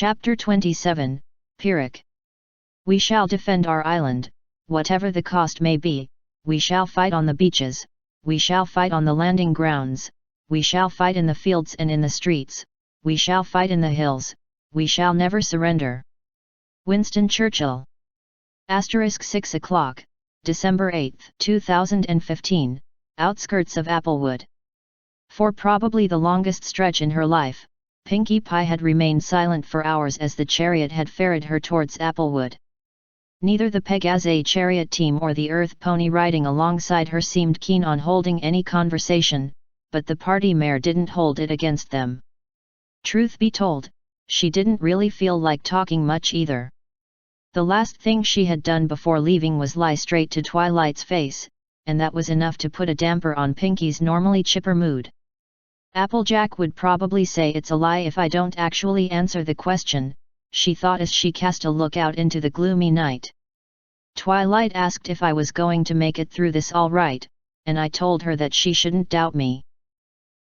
Chapter 27, Pyrrhic. We shall defend our island, whatever the cost may be. We shall fight on the beaches, we shall fight on the landing grounds, we shall fight in the fields and in the streets, we shall fight in the hills, we shall never surrender. Winston Churchill. * 6 o'clock, December 8, 2015, outskirts of Applewood. For probably the longest stretch in her life, Pinkie Pie had remained silent for hours as the chariot had ferried her towards Applewood. Neither the Pegasus chariot team or the Earth pony riding alongside her seemed keen on holding any conversation, but the party mare didn't hold it against them. Truth be told, she didn't really feel like talking much either. The last thing she had done before leaving was lie straight to Twilight's face, and that was enough to put a damper on Pinkie's normally chipper mood. Applejack would probably say it's a lie if I don't actually answer the question, she thought as she cast a look out into the gloomy night. Twilight asked if I was going to make it through this all right, and I told her that she shouldn't doubt me.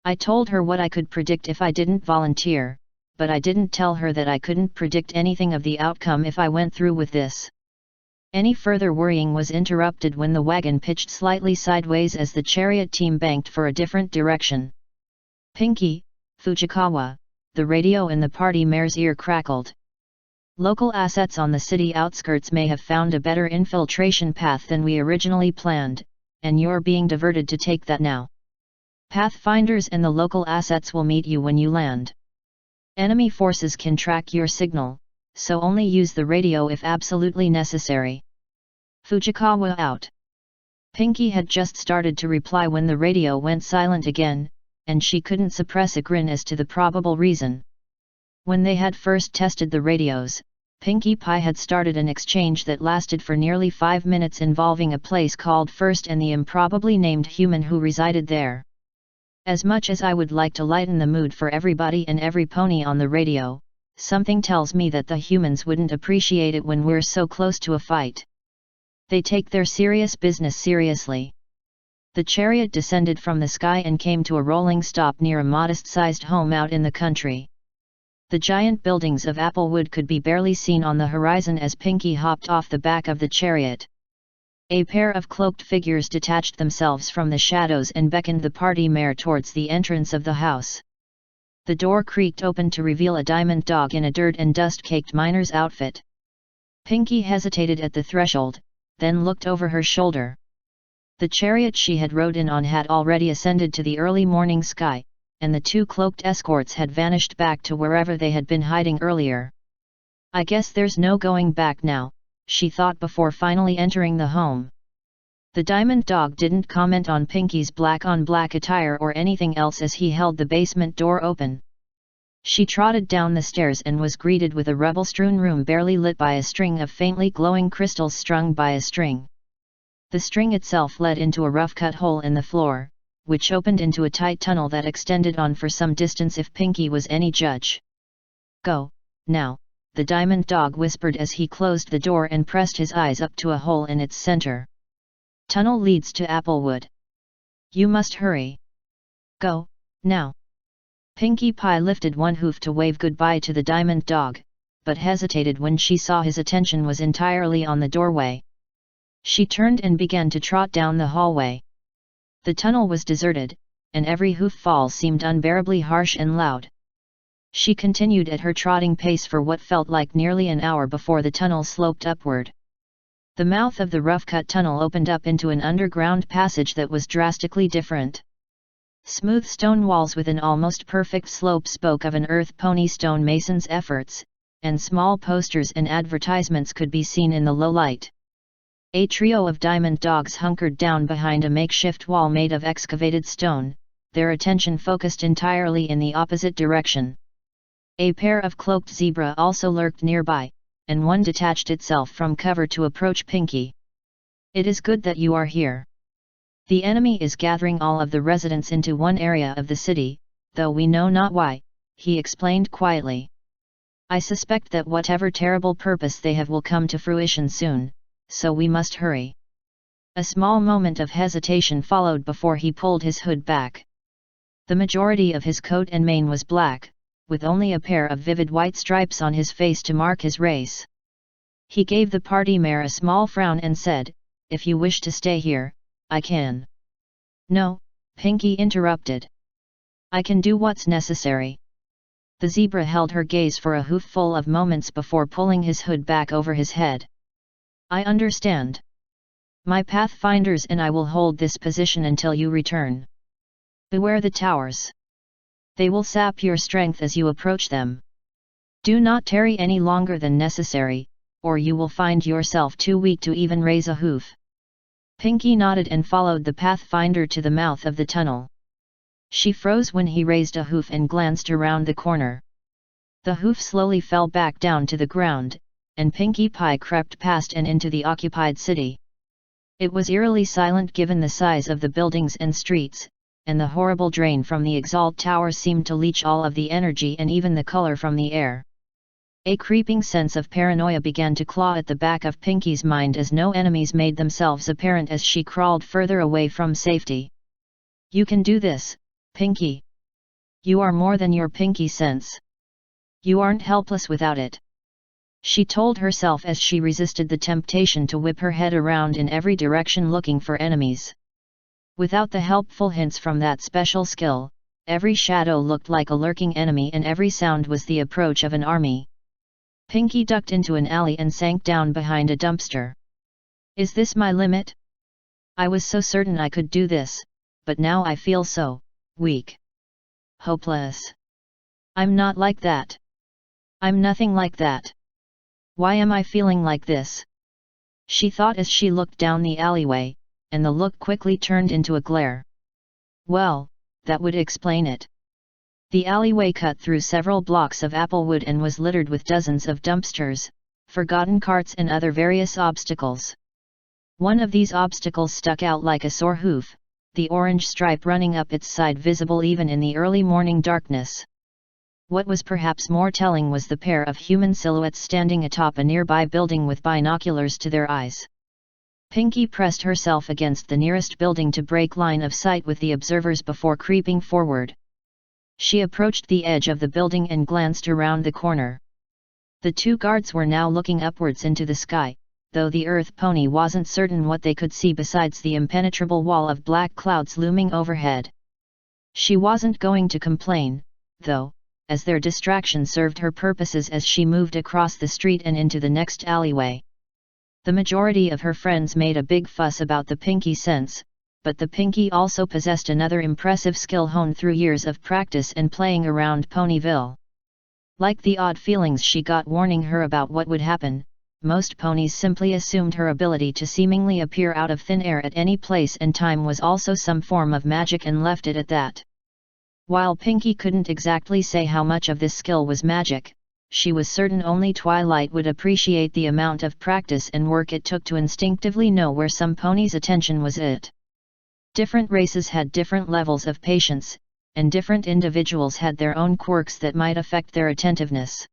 I told her what I could predict if I didn't volunteer, but I didn't tell her that I couldn't predict anything of the outcome if I went through with this. Any further worrying was interrupted when the wagon pitched slightly sideways as the chariot team banked for a different direction. Pinkie, Fujikawa, the radio in the party mare's ear crackled. Local assets on the city outskirts may have found a better infiltration path than we originally planned, and you're being diverted to take that now. Pathfinders and the local assets will meet you when you land. Enemy forces can track your signal, so only use the radio if absolutely necessary. Fujikawa out. Pinkie had just started to reply when the radio went silent again, and she couldn't suppress a grin as to the probable reason. When they had first tested the radios, Pinkie Pie had started an exchange that lasted for nearly 5 minutes involving a place called First and the improbably named human who resided there. As much as I would like to lighten the mood for everybody and every pony on the radio, something tells me that the humans wouldn't appreciate it when we're so close to a fight. They take their serious business seriously. The chariot descended from the sky and came to a rolling stop near a modest-sized home out in the country. The giant buildings of Applewood could be barely seen on the horizon as Pinkie hopped off the back of the chariot. A pair of cloaked figures detached themselves from the shadows and beckoned the party mare towards the entrance of the house. The door creaked open to reveal a diamond dog in a dirt and dust-caked miner's outfit. Pinkie hesitated at the threshold, then looked over her shoulder. The chariot she had rode in on had already ascended to the early morning sky, and the two cloaked escorts had vanished back to wherever they had been hiding earlier. I guess there's no going back now, she thought before finally entering the home. The diamond dog didn't comment on Pinkie's black-on-black attire or anything else as he held the basement door open. She trotted down the stairs and was greeted with a rubble-strewn room barely lit by a string of faintly glowing crystals strung by a string. The string itself led into a rough-cut hole in the floor, which opened into a tight tunnel that extended on for some distance if Pinkie was any judge. "Go, now," the diamond dog whispered as he closed the door and pressed his eyes up to a hole in its center. "Tunnel leads to Applewood. You must hurry. Go, now." Pinkie Pie lifted one hoof to wave goodbye to the diamond dog, but hesitated when she saw his attention was entirely on the doorway. She turned and began to trot down the hallway. The tunnel was deserted, and every hoof fall seemed unbearably harsh and loud. She continued at her trotting pace for what felt like nearly an hour before the tunnel sloped upward. The mouth of the rough-cut tunnel opened up into an underground passage that was drastically different. Smooth stone walls with an almost perfect slope spoke of an earth pony stonemason's efforts, and small posters and advertisements could be seen in the low light. A trio of diamond dogs hunkered down behind a makeshift wall made of excavated stone, their attention focused entirely in the opposite direction. A pair of cloaked zebra also lurked nearby, and one detached itself from cover to approach Pinkie. "It is good that you are here. The enemy is gathering all of the residents into one area of the city, though we know not why," he explained quietly. "I suspect that whatever terrible purpose they have will come to fruition soon, so we must hurry." A small moment of hesitation followed before he pulled his hood back. The majority of his coat and mane was black, with only a pair of vivid white stripes on his face to mark his race. He gave the party mare a small frown and said, "If you wish to stay here, I can." "No," Pinky interrupted. "I can do what's necessary." The zebra held her gaze for a hoofful of moments before pulling his hood back over his head. "I understand. My pathfinders and I will hold this position until you return. Beware the towers. They will sap your strength as you approach them. Do not tarry any longer than necessary, or you will find yourself too weak to even raise a hoof." Pinky nodded and followed the pathfinder to the mouth of the tunnel. She froze when he raised a hoof and glanced around the corner. The hoof slowly fell back down to the ground, and Pinkie Pie crept past and into the occupied city. It was eerily silent given the size of the buildings and streets, and the horrible drain from the Exalt Tower seemed to leach all of the energy and even the color from the air. A creeping sense of paranoia began to claw at the back of Pinky's mind as no enemies made themselves apparent as she crawled further away from safety. "You can do this, Pinky. You are more than your pinky sense. You aren't helpless without it," she told herself as she resisted the temptation to whip her head around in every direction looking for enemies. Without the helpful hints from that special skill, every shadow looked like a lurking enemy and every sound was the approach of an army. Pinky ducked into an alley and sank down behind a dumpster. "Is this my limit? I was so certain I could do this, but now I feel so weak. Hopeless. I'm not like that. I'm nothing like that. Why am I feeling like this?" she thought as she looked down the alleyway, and the look quickly turned into a glare. Well, that would explain it. The alleyway cut through several blocks of applewood and was littered with dozens of dumpsters, forgotten carts and other various obstacles. One of these obstacles stuck out like a sore hoof, the orange stripe running up its side visible even in the early morning darkness. What was perhaps more telling was the pair of human silhouettes standing atop a nearby building with binoculars to their eyes. Pinky pressed herself against the nearest building to break line of sight with the observers before creeping forward. She approached the edge of the building and glanced around the corner. The two guards were now looking upwards into the sky, though the Earth pony wasn't certain what they could see besides the impenetrable wall of black clouds looming overhead. She wasn't going to complain, though, as their distraction served her purposes as she moved across the street and into the next alleyway. The majority of her friends made a big fuss about the Pinky sense, but the Pinky also possessed another impressive skill honed through years of practice and playing around Ponyville. Like the odd feelings she got warning her about what would happen, most ponies simply assumed her ability to seemingly appear out of thin air at any place and time was also some form of magic and left it at that. While Pinky couldn't exactly say how much of this skill was magic, she was certain only Twilight would appreciate the amount of practice and work it took to instinctively know where some pony's attention was at. Different races had different levels of patience, and different individuals had their own quirks that might affect their attentiveness.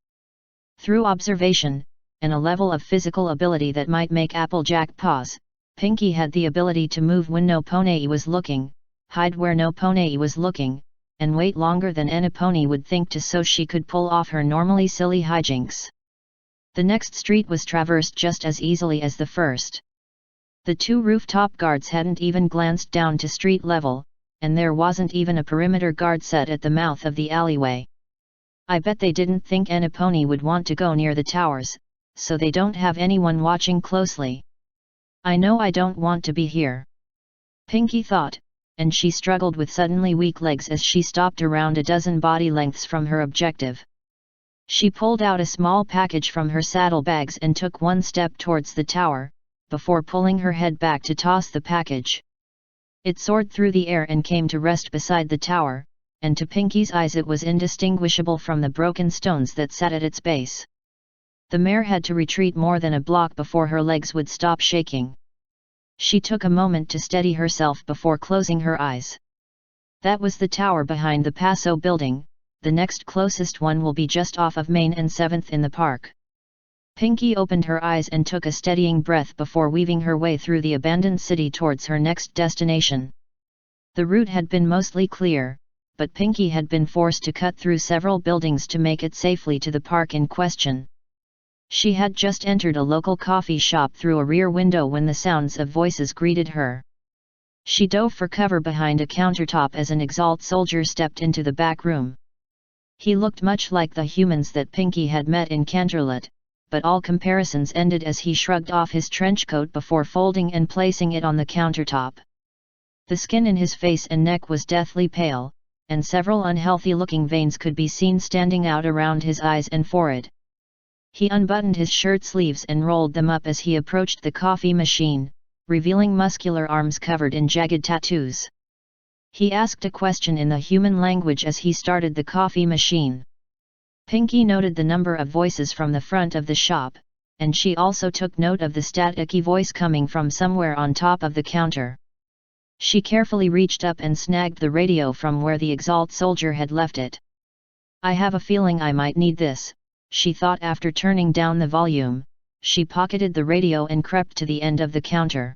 Through observation, and a level of physical ability that might make Applejack pause, Pinky had the ability to move when no pony was looking, hide where no pony was looking, and wait longer than any pony would think to so she could pull off her normally silly hijinks. The next street was traversed just as easily as the first. The two rooftop guards hadn't even glanced down to street level, and there wasn't even a perimeter guard set at the mouth of the alleyway. "I bet they didn't think any pony would want to go near the towers, so they don't have anyone watching closely. I know I don't want to be here," Pinky thought, and she struggled with suddenly weak legs as she stopped around a dozen body lengths from her objective. She pulled out a small package from her saddlebags and took one step towards the tower, before pulling her head back to toss the package. It soared through the air and came to rest beside the tower, and to Pinky's eyes it was indistinguishable from the broken stones that sat at its base. The mare had to retreat more than a block before her legs would stop shaking. She took a moment to steady herself before closing her eyes. That was the tower behind the Paso building, the next closest one will be just off of Main and 7th in the park. Pinky opened her eyes and took a steadying breath before weaving her way through the abandoned city towards her next destination. The route had been mostly clear, but Pinky had been forced to cut through several buildings to make it safely to the park in question. She had just entered a local coffee shop through a rear window when the sounds of voices greeted her. She dove for cover behind a countertop as an Exalt soldier stepped into the back room. He looked much like the humans that Pinky had met in Canterlot, but all comparisons ended as he shrugged off his trenchcoat before folding and placing it on the countertop. The skin in his face and neck was deathly pale, and several unhealthy-looking veins could be seen standing out around his eyes and forehead. He unbuttoned his shirt sleeves and rolled them up as he approached the coffee machine, revealing muscular arms covered in jagged tattoos. He asked a question in the human language as he started the coffee machine. Pinky noted the number of voices from the front of the shop, and she also took note of the staticky voice coming from somewhere on top of the counter. She carefully reached up and snagged the radio from where the Exalt soldier had left it. "I have a feeling I might need this," she thought after turning down the volume. She pocketed the radio and crept to the end of the counter.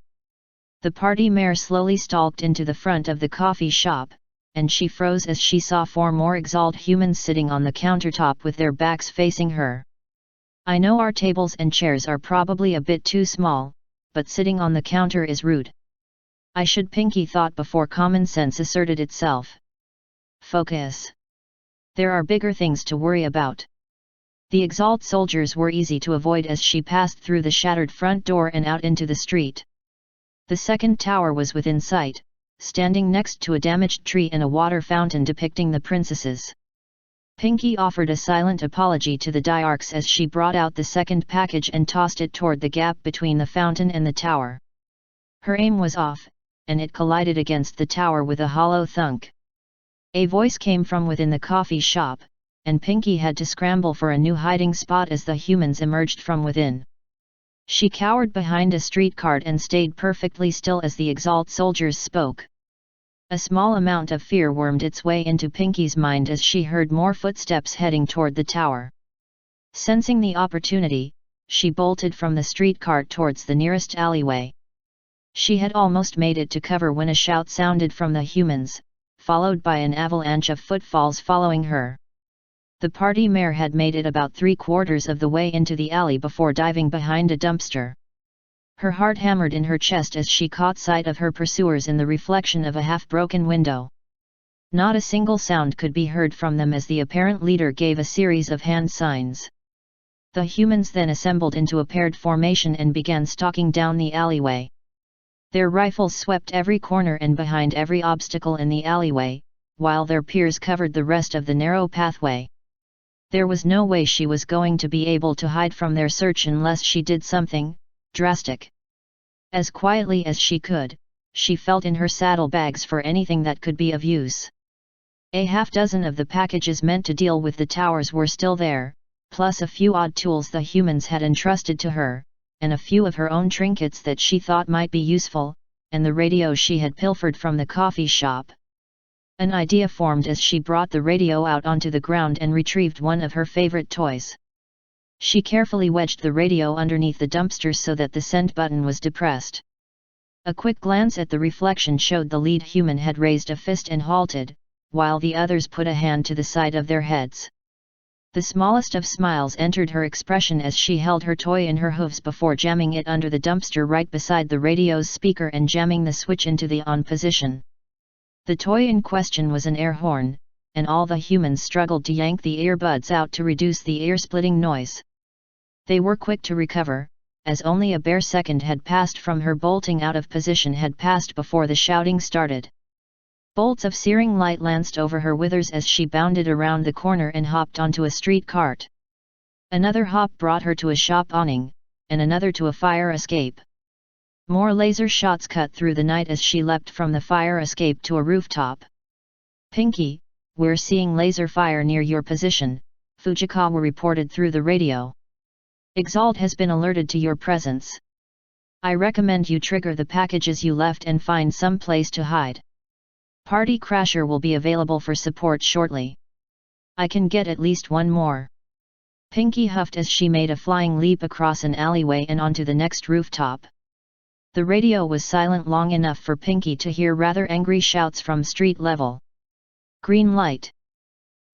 The party mare slowly stalked into the front of the coffee shop, and she froze as she saw 4 more Exalt humans sitting on the countertop with their backs facing her. "I know our tables and chairs are probably a bit too small, but sitting on the counter is rude. I should," Pinky thought before common sense asserted itself. "Focus. There are bigger things to worry about." The Exalt soldiers were easy to avoid as she passed through the shattered front door and out into the street. The second tower was within sight, standing next to a damaged tree and a water fountain depicting the princesses. Pinky offered a silent apology to the Diarchs as she brought out the second package and tossed it toward the gap between the fountain and the tower. Her aim was off, and it collided against the tower with a hollow thunk. A voice came from within the coffee shop, and Pinky had to scramble for a new hiding spot as the humans emerged from within. She cowered behind a street cart and stayed perfectly still as the Exalt soldiers spoke. A small amount of fear wormed its way into Pinky's mind as she heard more footsteps heading toward the tower. Sensing the opportunity, she bolted from the street cart towards the nearest alleyway. She had almost made it to cover when a shout sounded from the humans, followed by an avalanche of footfalls following her. The party mare had made it about 3/4 of the way into the alley before diving behind a dumpster. Her heart hammered in her chest as she caught sight of her pursuers in the reflection of a half-broken window. Not a single sound could be heard from them as the apparent leader gave a series of hand signs. The humans then assembled into a paired formation and began stalking down the alleyway. Their rifles swept every corner and behind every obstacle in the alleyway, while their peers covered the rest of the narrow pathway. There was no way she was going to be able to hide from their search unless she did something drastic. As quietly as she could, she felt in her saddlebags for anything that could be of use. A half-dozen of the packages meant to deal with the towers were still there, plus a few odd tools the humans had entrusted to her, and a few of her own trinkets that she thought might be useful, and the radio she had pilfered from the coffee shop. An idea formed as she brought the radio out onto the ground and retrieved one of her favorite toys. She carefully wedged the radio underneath the dumpster so that the send button was depressed. A quick glance at the reflection showed the lead human had raised a fist and halted, while the others put a hand to the side of their heads. The smallest of smiles entered her expression as she held her toy in her hooves before jamming it under the dumpster right beside the radio's speaker and jamming the switch into the on position. The toy in question was an air horn, and all the humans struggled to yank the earbuds out to reduce the ear-splitting noise. They were quick to recover, as only a bare second had passed from her bolting out of position had passed before the shouting started. Bolts of searing light lanced over her withers as she bounded around the corner and hopped onto a street cart. Another hop brought her to a shop awning, and another to a fire escape. More laser shots cut through the night as she leapt from the fire escape to a rooftop. "Pinky, we're seeing laser fire near your position," Fujikawa reported through the radio. "Exalt has been alerted to your presence. I recommend you trigger the packages you left and find some place to hide. Party Crasher will be available for support shortly. I can get at least one more." Pinky huffed as she made a flying leap across an alleyway and onto the next rooftop. The radio was silent long enough for Pinky to hear rather angry shouts from street level. Green light.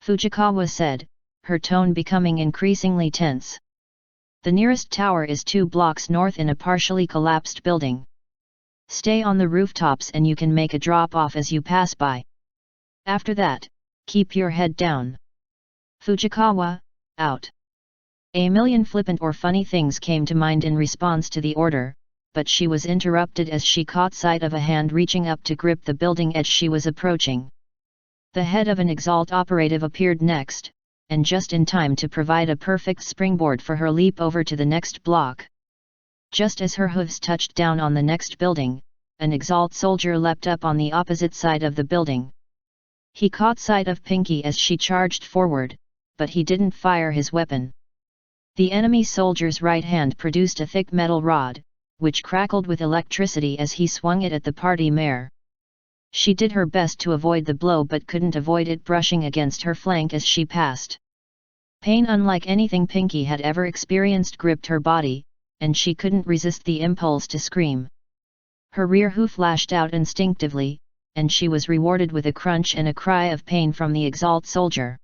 Fujikawa said, her tone becoming increasingly tense. The nearest tower is 2 blocks north in a partially collapsed building. Stay on the rooftops and you can make a drop-off as you pass by. After that, keep your head down. Fujikawa, out. A million flippant or funny things came to mind in response to the order, but she was interrupted as she caught sight of a hand reaching up to grip the building edge she was approaching. The head of an Exalt operative appeared next, and just in time to provide a perfect springboard for her leap over to the next block. Just as her hooves touched down on the next building, an Exalt soldier leapt up on the opposite side of the building. He caught sight of Pinky as she charged forward, but he didn't fire his weapon. The enemy soldier's right hand produced a thick metal rod, which crackled with electricity as he swung it at the party mare. She did her best to avoid the blow but couldn't avoid it brushing against her flank as she passed. Pain unlike anything Pinky had ever experienced gripped her body, and she couldn't resist the impulse to scream. Her rear hoof lashed out instinctively, and she was rewarded with a crunch and a cry of pain from the Exalt soldier.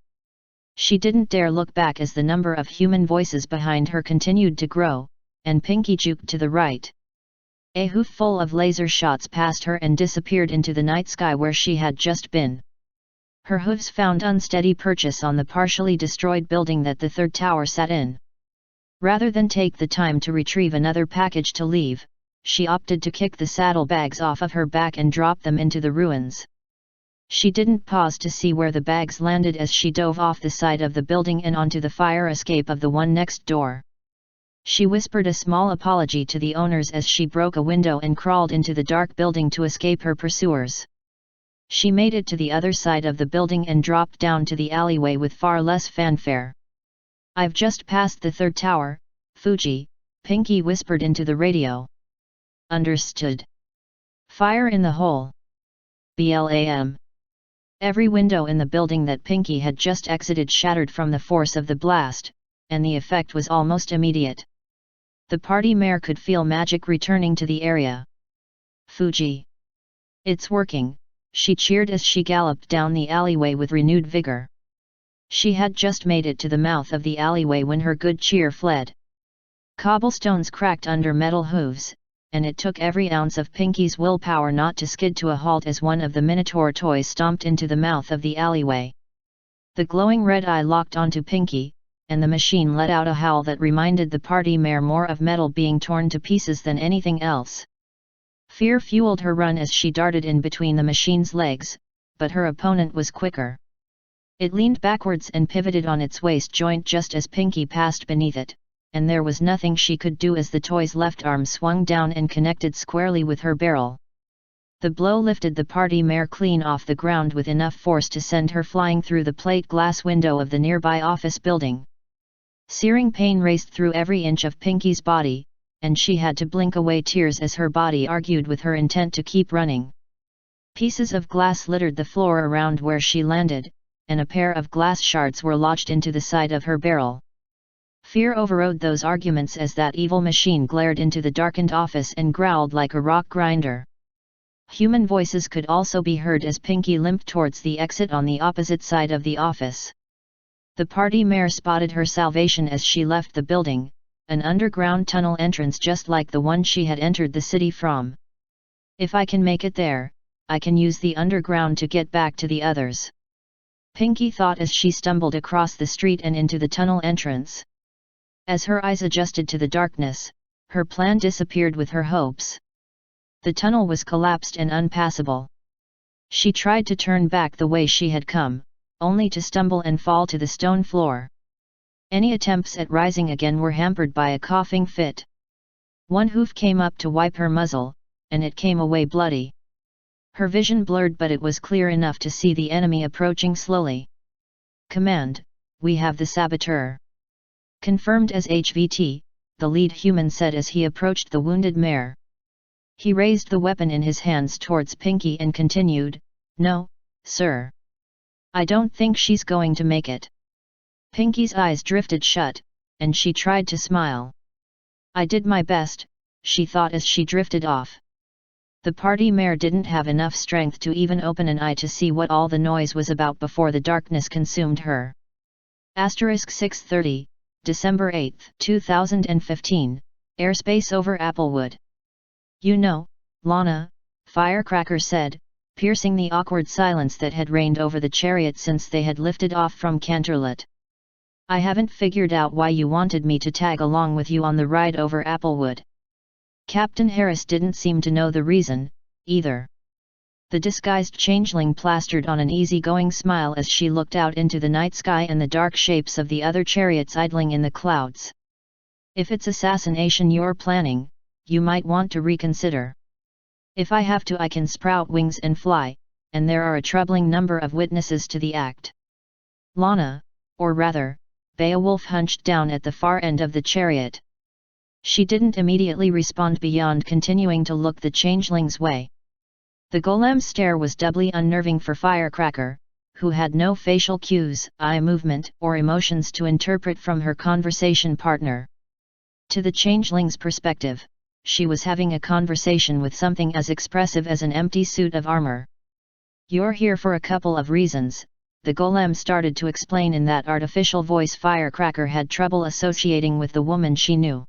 She didn't dare look back as the number of human voices behind her continued to grow, and Pinky juked to the right. A hoof full of laser shots passed her and disappeared into the night sky where she had just been. Her hooves found unsteady purchase on the partially destroyed building that the third tower sat in. Rather than take the time to retrieve another package to leave, she opted to kick the saddlebags off of her back and drop them into the ruins. She didn't pause to see where the bags landed as she dove off the side of the building and onto the fire escape of the one next door. She whispered a small apology to the owners as she broke a window and crawled into the dark building to escape her pursuers. She made it to the other side of the building and dropped down to the alleyway with far less fanfare. "I've just passed the third tower, Fuji," Pinky whispered into the radio. "Understood. Fire in the hole." BLAM. Every window in the building that Pinky had just exited shattered from the force of the blast, and the effect was almost immediate. The party mare could feel magic returning to the area. "Fuji! It's working," she cheered as she galloped down the alleyway with renewed vigor. She had just made it to the mouth of the alleyway when her good cheer fled. Cobblestones cracked under metal hooves, and it took every ounce of Pinky's willpower not to skid to a halt as one of the Minotaur toys stomped into the mouth of the alleyway. The glowing red eye locked onto Pinky, and the machine let out a howl that reminded the party mare more of metal being torn to pieces than anything else. Fear fueled her run as she darted in between the machine's legs, but her opponent was quicker. It leaned backwards and pivoted on its waist joint just as Pinky passed beneath it, and there was nothing she could do as the toy's left arm swung down and connected squarely with her barrel. The blow lifted the party mare clean off the ground with enough force to send her flying through the plate glass window of the nearby office building. Searing pain raced through every inch of Pinky's body, and she had to blink away tears as her body argued with her intent to keep running. Pieces of glass littered the floor around where she landed, and a pair of glass shards were lodged into the side of her barrel. Fear overrode those arguments as that evil machine glared into the darkened office and growled like a rock grinder. Human voices could also be heard as Pinky limped towards the exit on the opposite side of the office. The party mare spotted her salvation as she left the building, an underground tunnel entrance just like the one she had entered the city from. "If I can make it there, I can use the underground to get back to the others," Pinky thought as she stumbled across the street and into the tunnel entrance. As her eyes adjusted to the darkness, her plan disappeared with her hopes. The tunnel was collapsed and unpassable. She tried to turn back the way she had come, only to stumble and fall to the stone floor. Any attempts at rising again were hampered by a coughing fit. One hoof came up to wipe her muzzle, and it came away bloody. Her vision blurred, but it was clear enough to see the enemy approaching slowly. "Command, we have the saboteur." Confirmed as HVT, the lead human said as he approached the wounded mare. He raised the weapon in his hands towards Pinky and continued, "No, sir. I don't think she's going to make it." Pinky's eyes drifted shut, and she tried to smile. "I did my best," she thought as she drifted off. The party mare didn't have enough strength to even open an eye to see what all the noise was about before the darkness consumed her. Asterisk 6:30, December 8, 2015, airspace over Applewood. You know, Lana, Firecracker said, piercing the awkward silence that had reigned over the chariot since they had lifted off from Canterlot. I haven't figured out why you wanted me to tag along with you on the ride over Applewood. Captain Harris didn't seem to know the reason, either. The disguised changeling plastered on an easy-going smile as she looked out into the night sky and the dark shapes of the other chariots idling in the clouds. If it's assassination you're planning, you might want to reconsider. If I have to I can sprout wings and fly, and there are a troubling number of witnesses to the act. Lana, or rather, Beowulf hunched down at the far end of the chariot. She didn't immediately respond beyond continuing to look the changeling's way. The golem's stare was doubly unnerving for Firecracker, who had no facial cues, eye movement, or emotions to interpret from her conversation partner. To the changeling's perspective, she was having a conversation with something as expressive as an empty suit of armor. You're here for a couple of reasons, the golem started to explain in that artificial voice Firecracker had trouble associating with the woman she knew.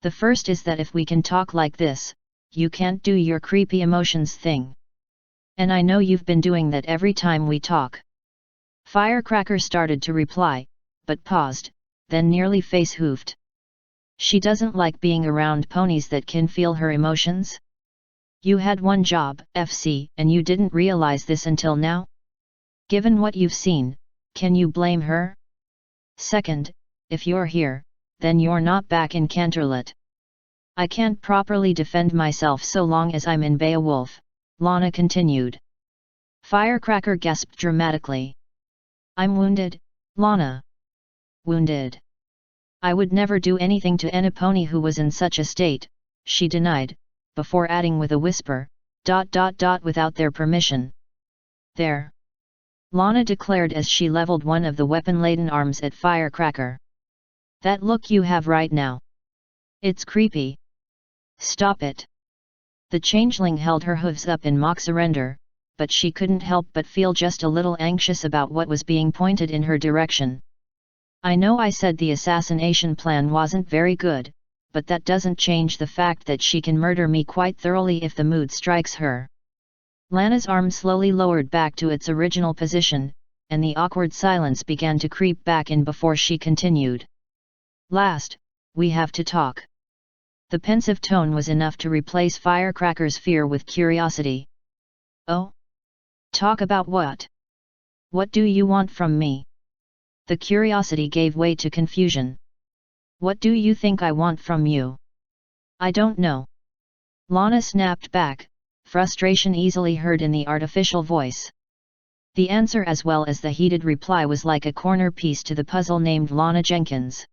The first is that if we can talk like this, you can't do your creepy emotions thing. And I know you've been doing that every time we talk. Firecracker started to reply, but paused, then nearly face-hoofed. She doesn't like being around ponies that can feel her emotions? You had one job, FC, and you didn't realize this until now? Given what you've seen, can you blame her? Second, if you're here, then you're not back in Canterlot. I can't properly defend myself so long as I'm in Beowulf, Lana continued. Firecracker gasped dramatically. I'm wounded, Lana. Wounded? I would never do anything to any pony who was in such a state, she denied, before adding with a whisper, ... without their permission. There. Lana declared as she leveled one of the weapon-laden arms at Firecracker. That look you have right now. It's creepy. Stop it. The changeling held her hooves up in mock surrender, but she couldn't help but feel just a little anxious about what was being pointed in her direction. I know I said the assassination plan wasn't very good, but that doesn't change the fact that she can murder me quite thoroughly if the mood strikes her. Lana's arm slowly lowered back to its original position, and the awkward silence began to creep back in before she continued. Last, we have to talk. The pensive tone was enough to replace Firecracker's fear with curiosity. Oh? Talk about what? What do you want from me? The curiosity gave way to confusion. What do you think I want from you? I don't know. Lana snapped back, frustration easily heard in the artificial voice. The answer as well as the heated reply was like a corner piece to the puzzle named Lana Jenkins.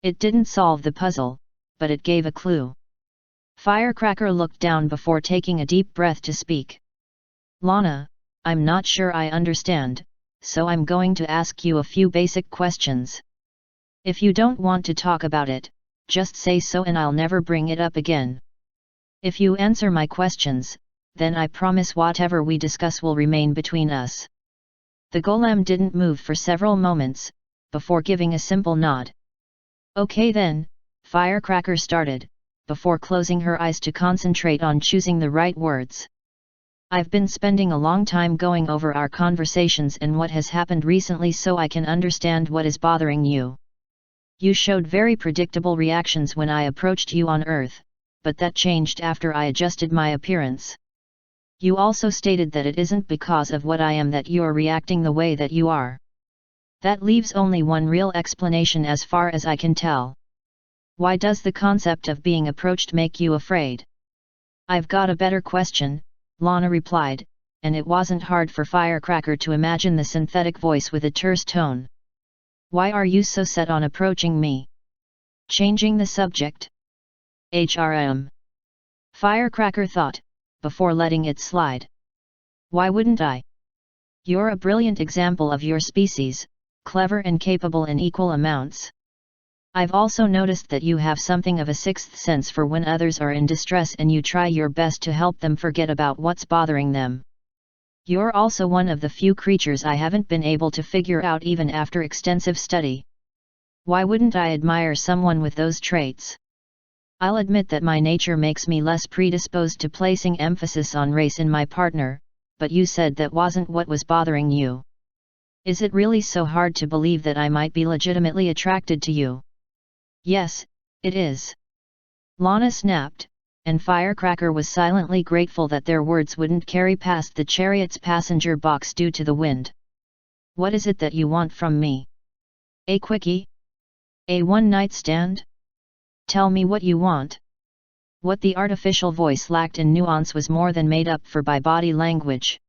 It didn't solve the puzzle, but it gave a clue. Firecracker looked down before taking a deep breath to speak. Lana, I'm not sure I understand, so I'm going to ask you a few basic questions. If you don't want to talk about it, just say so and I'll never bring it up again. If you answer my questions, then I promise whatever we discuss will remain between us. The golem didn't move for several moments, before giving a simple nod. Okay then, Firecracker started, before closing her eyes to concentrate on choosing the right words. I've been spending a long time going over our conversations and what has happened recently so I can understand what is bothering you. You showed very predictable reactions when I approached you on Earth, but that changed after I adjusted my appearance. You also stated that it isn't because of what I am that you're reacting the way that you are. That leaves only one real explanation as far as I can tell. Why does the concept of being approached make you afraid? I've got a better question, Lana replied, and it wasn't hard for Firecracker to imagine the synthetic voice with a terse tone. Why are you so set on approaching me? Changing the subject? HRM. Firecracker thought, before letting it slide. Why wouldn't I? You're a brilliant example of your species, clever and capable in equal amounts. I've also noticed that you have something of a sixth sense for when others are in distress and you try your best to help them forget about what's bothering them. You're also one of the few creatures I haven't been able to figure out even after extensive study. Why wouldn't I admire someone with those traits? I'll admit that my nature makes me less predisposed to placing emphasis on race in my partner, but you said that wasn't what was bothering you. Is it really so hard to believe that I might be legitimately attracted to you? Yes, it is. Lana snapped, and Firecracker was silently grateful that their words wouldn't carry past the chariot's passenger box due to the wind. What is it that you want from me? A quickie? A one-night stand? Tell me what you want. What the artificial voice lacked in nuance was more than made up for by body language.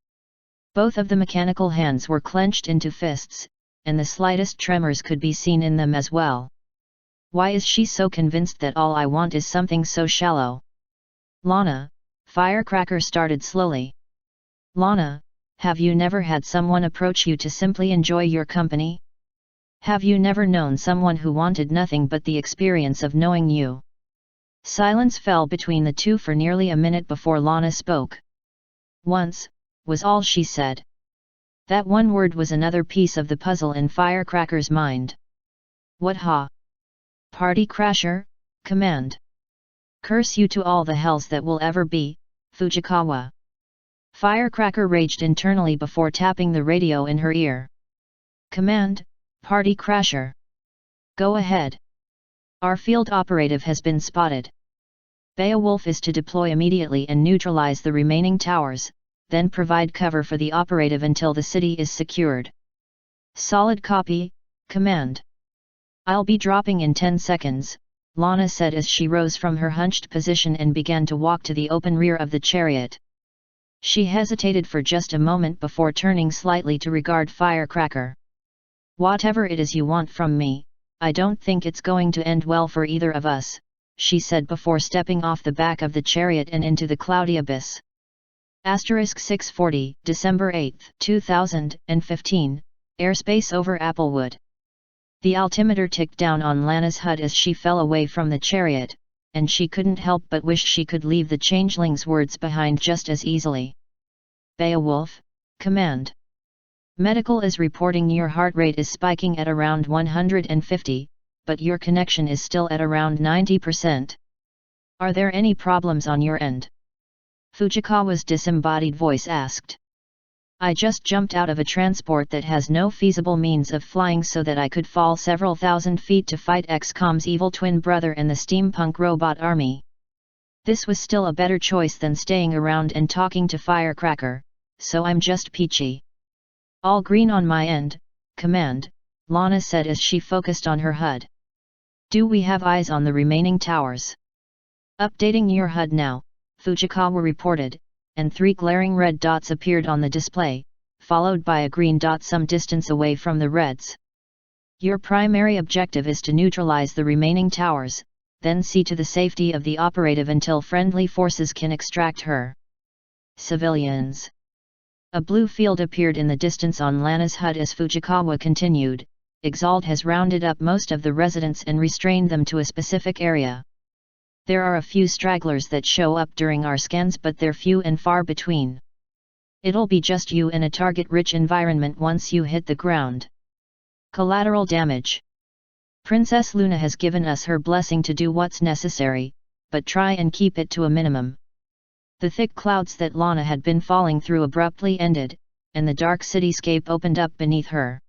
Both of the mechanical hands were clenched into fists, and the slightest tremors could be seen in them as well. Why is she so convinced that all I want is something so shallow? Lana, Firecracker started slowly. Lana, have you never had someone approach you to simply enjoy your company? Have you never known someone who wanted nothing but the experience of knowing you? Silence fell between the two for nearly a minute before Lana spoke. Once, was all she said. That one word was another piece of the puzzle in Firecracker's mind. What ha? Party crasher, command. Curse you to all the hells that will ever be, Fujikawa. Firecracker raged internally before tapping the radio in her ear. Command, party crasher. Go ahead. Our field operative has been spotted. Beowulf is to deploy immediately and neutralize the remaining towers, then provide cover for the operative until the city is secured. Solid copy, command. I'll be dropping in 10 seconds, Lana said as she rose from her hunched position and began to walk to the open rear of the chariot. She hesitated for just a moment before turning slightly to regard Firecracker. Whatever it is you want from me, I don't think it's going to end well for either of us, she said before stepping off the back of the chariot and into the cloudy abyss. Asterisk 640, December 8, 2015, airspace over Applewood. The altimeter ticked down on Lana's HUD as she fell away from the chariot, and she couldn't help but wish she could leave the changeling's words behind just as easily. Beowulf, command. Medical is reporting your heart rate is spiking at around 150, but your connection is still at around 90%. Are there any problems on your end? Fujikawa's disembodied voice asked. I just jumped out of a transport that has no feasible means of flying so that I could fall several thousand feet to fight XCOM's evil twin brother and the steampunk robot army. This was still a better choice than staying around and talking to Firecracker, so I'm just peachy. All green on my end, command, Lana said as she focused on her HUD. Do we have eyes on the remaining towers? Updating your HUD now, Fujikawa reported, and 3 glaring red dots appeared on the display, followed by a green dot some distance away from the reds. Your primary objective is to neutralize the remaining towers, then see to the safety of the operative until friendly forces can extract her. Civilians. A blue field appeared in the distance on Lana's HUD as Fujikawa continued. Exalt has rounded up most of the residents and restrained them to a specific area. There are a few stragglers that show up during our scans, but they're few and far between. It'll be just you in a target-rich environment once you hit the ground. Collateral damage. Princess Luna has given us her blessing to do what's necessary, but try and keep it to a minimum. The thick clouds that Lana had been falling through abruptly ended, and the dark cityscape opened up beneath her.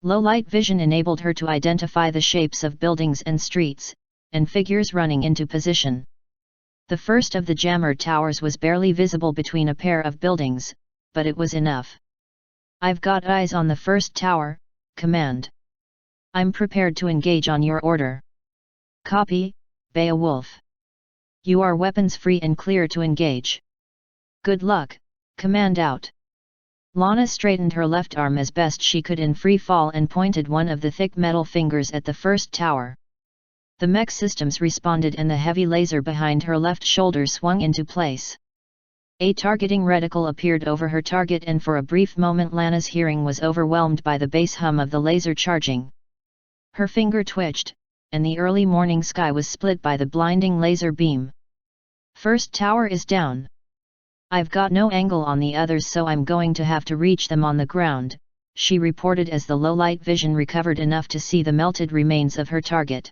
Low-light vision enabled her to identify the shapes of buildings and streets, and figures running into position. The first of the jammer towers was barely visible between a pair of buildings, but it was enough. I've got eyes on the first tower, command. I'm prepared to engage on your order. Copy, Beowulf. You are weapons free and clear to engage. Good luck, command out. Lana straightened her left arm as best she could in free fall and pointed one of the thick metal fingers at the first tower. The mech systems responded and the heavy laser behind her left shoulder swung into place. A targeting reticle appeared over her target, and for a brief moment Lana's hearing was overwhelmed by the bass hum of the laser charging. Her finger twitched, and the early morning sky was split by the blinding laser beam. First tower is down. I've got no angle on the others, so I'm going to have to reach them on the ground, she reported as the low-light vision recovered enough to see the melted remains of her target.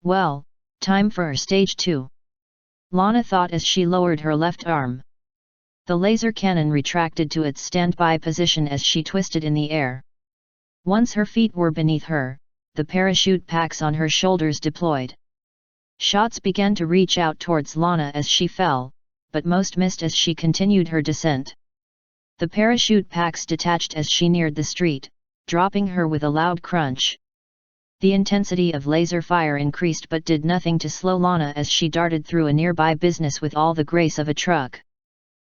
Well, time for stage 2. Lana thought as she lowered her left arm. The laser cannon retracted to its standby position as she twisted in the air. Once her feet were beneath her, the parachute packs on her shoulders deployed. Shots began to reach out towards Lana as she fell, but most missed as she continued her descent. The parachute packs detached as she neared the street, dropping her with a loud crunch. The intensity of laser fire increased but did nothing to slow Lana as she darted through a nearby business with all the grace of a truck.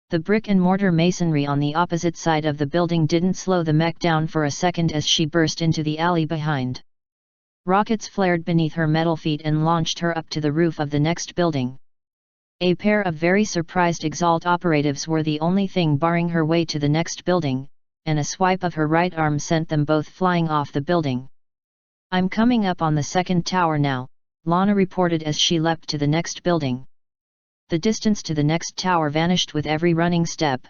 The brick and mortar masonry on the opposite side of the building didn't slow the mech down for a second as she burst into the alley behind. Rockets flared beneath her metal feet and launched her up to the roof of the next building. A pair of very surprised Exalt operatives were the only thing barring her way to the next building, and a swipe of her right arm sent them both flying off the building. I'm coming up on the second tower now, Lana reported as she leapt to the next building. The distance to the next tower vanished with every running step.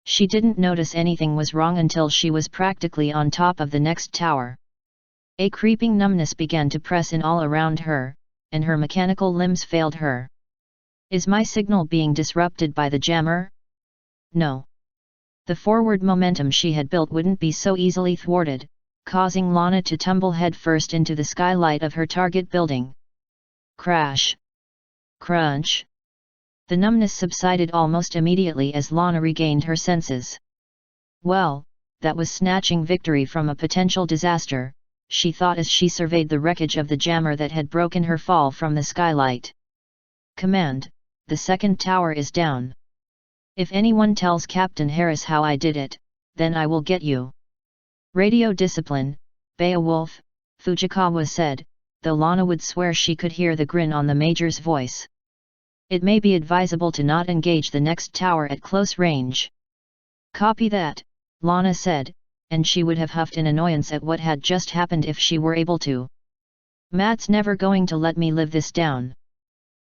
She didn't notice anything was wrong until she was practically on top of the next tower. A creeping numbness began to press in all around her, and her mechanical limbs failed her. Is my signal being disrupted by the jammer? No. The forward momentum she had built wouldn't be so easily thwarted, causing Lana to tumble headfirst into the skylight of her target building. Crash! Crunch! The numbness subsided almost immediately as Lana regained her senses. Well, that was snatching victory from a potential disaster, she thought as she surveyed the wreckage of the jammer that had broken her fall from the skylight. Command, the second tower is down. If anyone tells Captain Harris how I did it, then I will get you. Radio discipline, Beowulf, Fujikawa said, though Lana would swear she could hear the grin on the Major's voice. It may be advisable to not engage the next tower at close range. Copy that, Lana said, and she would have huffed in annoyance at what had just happened if she were able to. Matt's never going to let me live this down.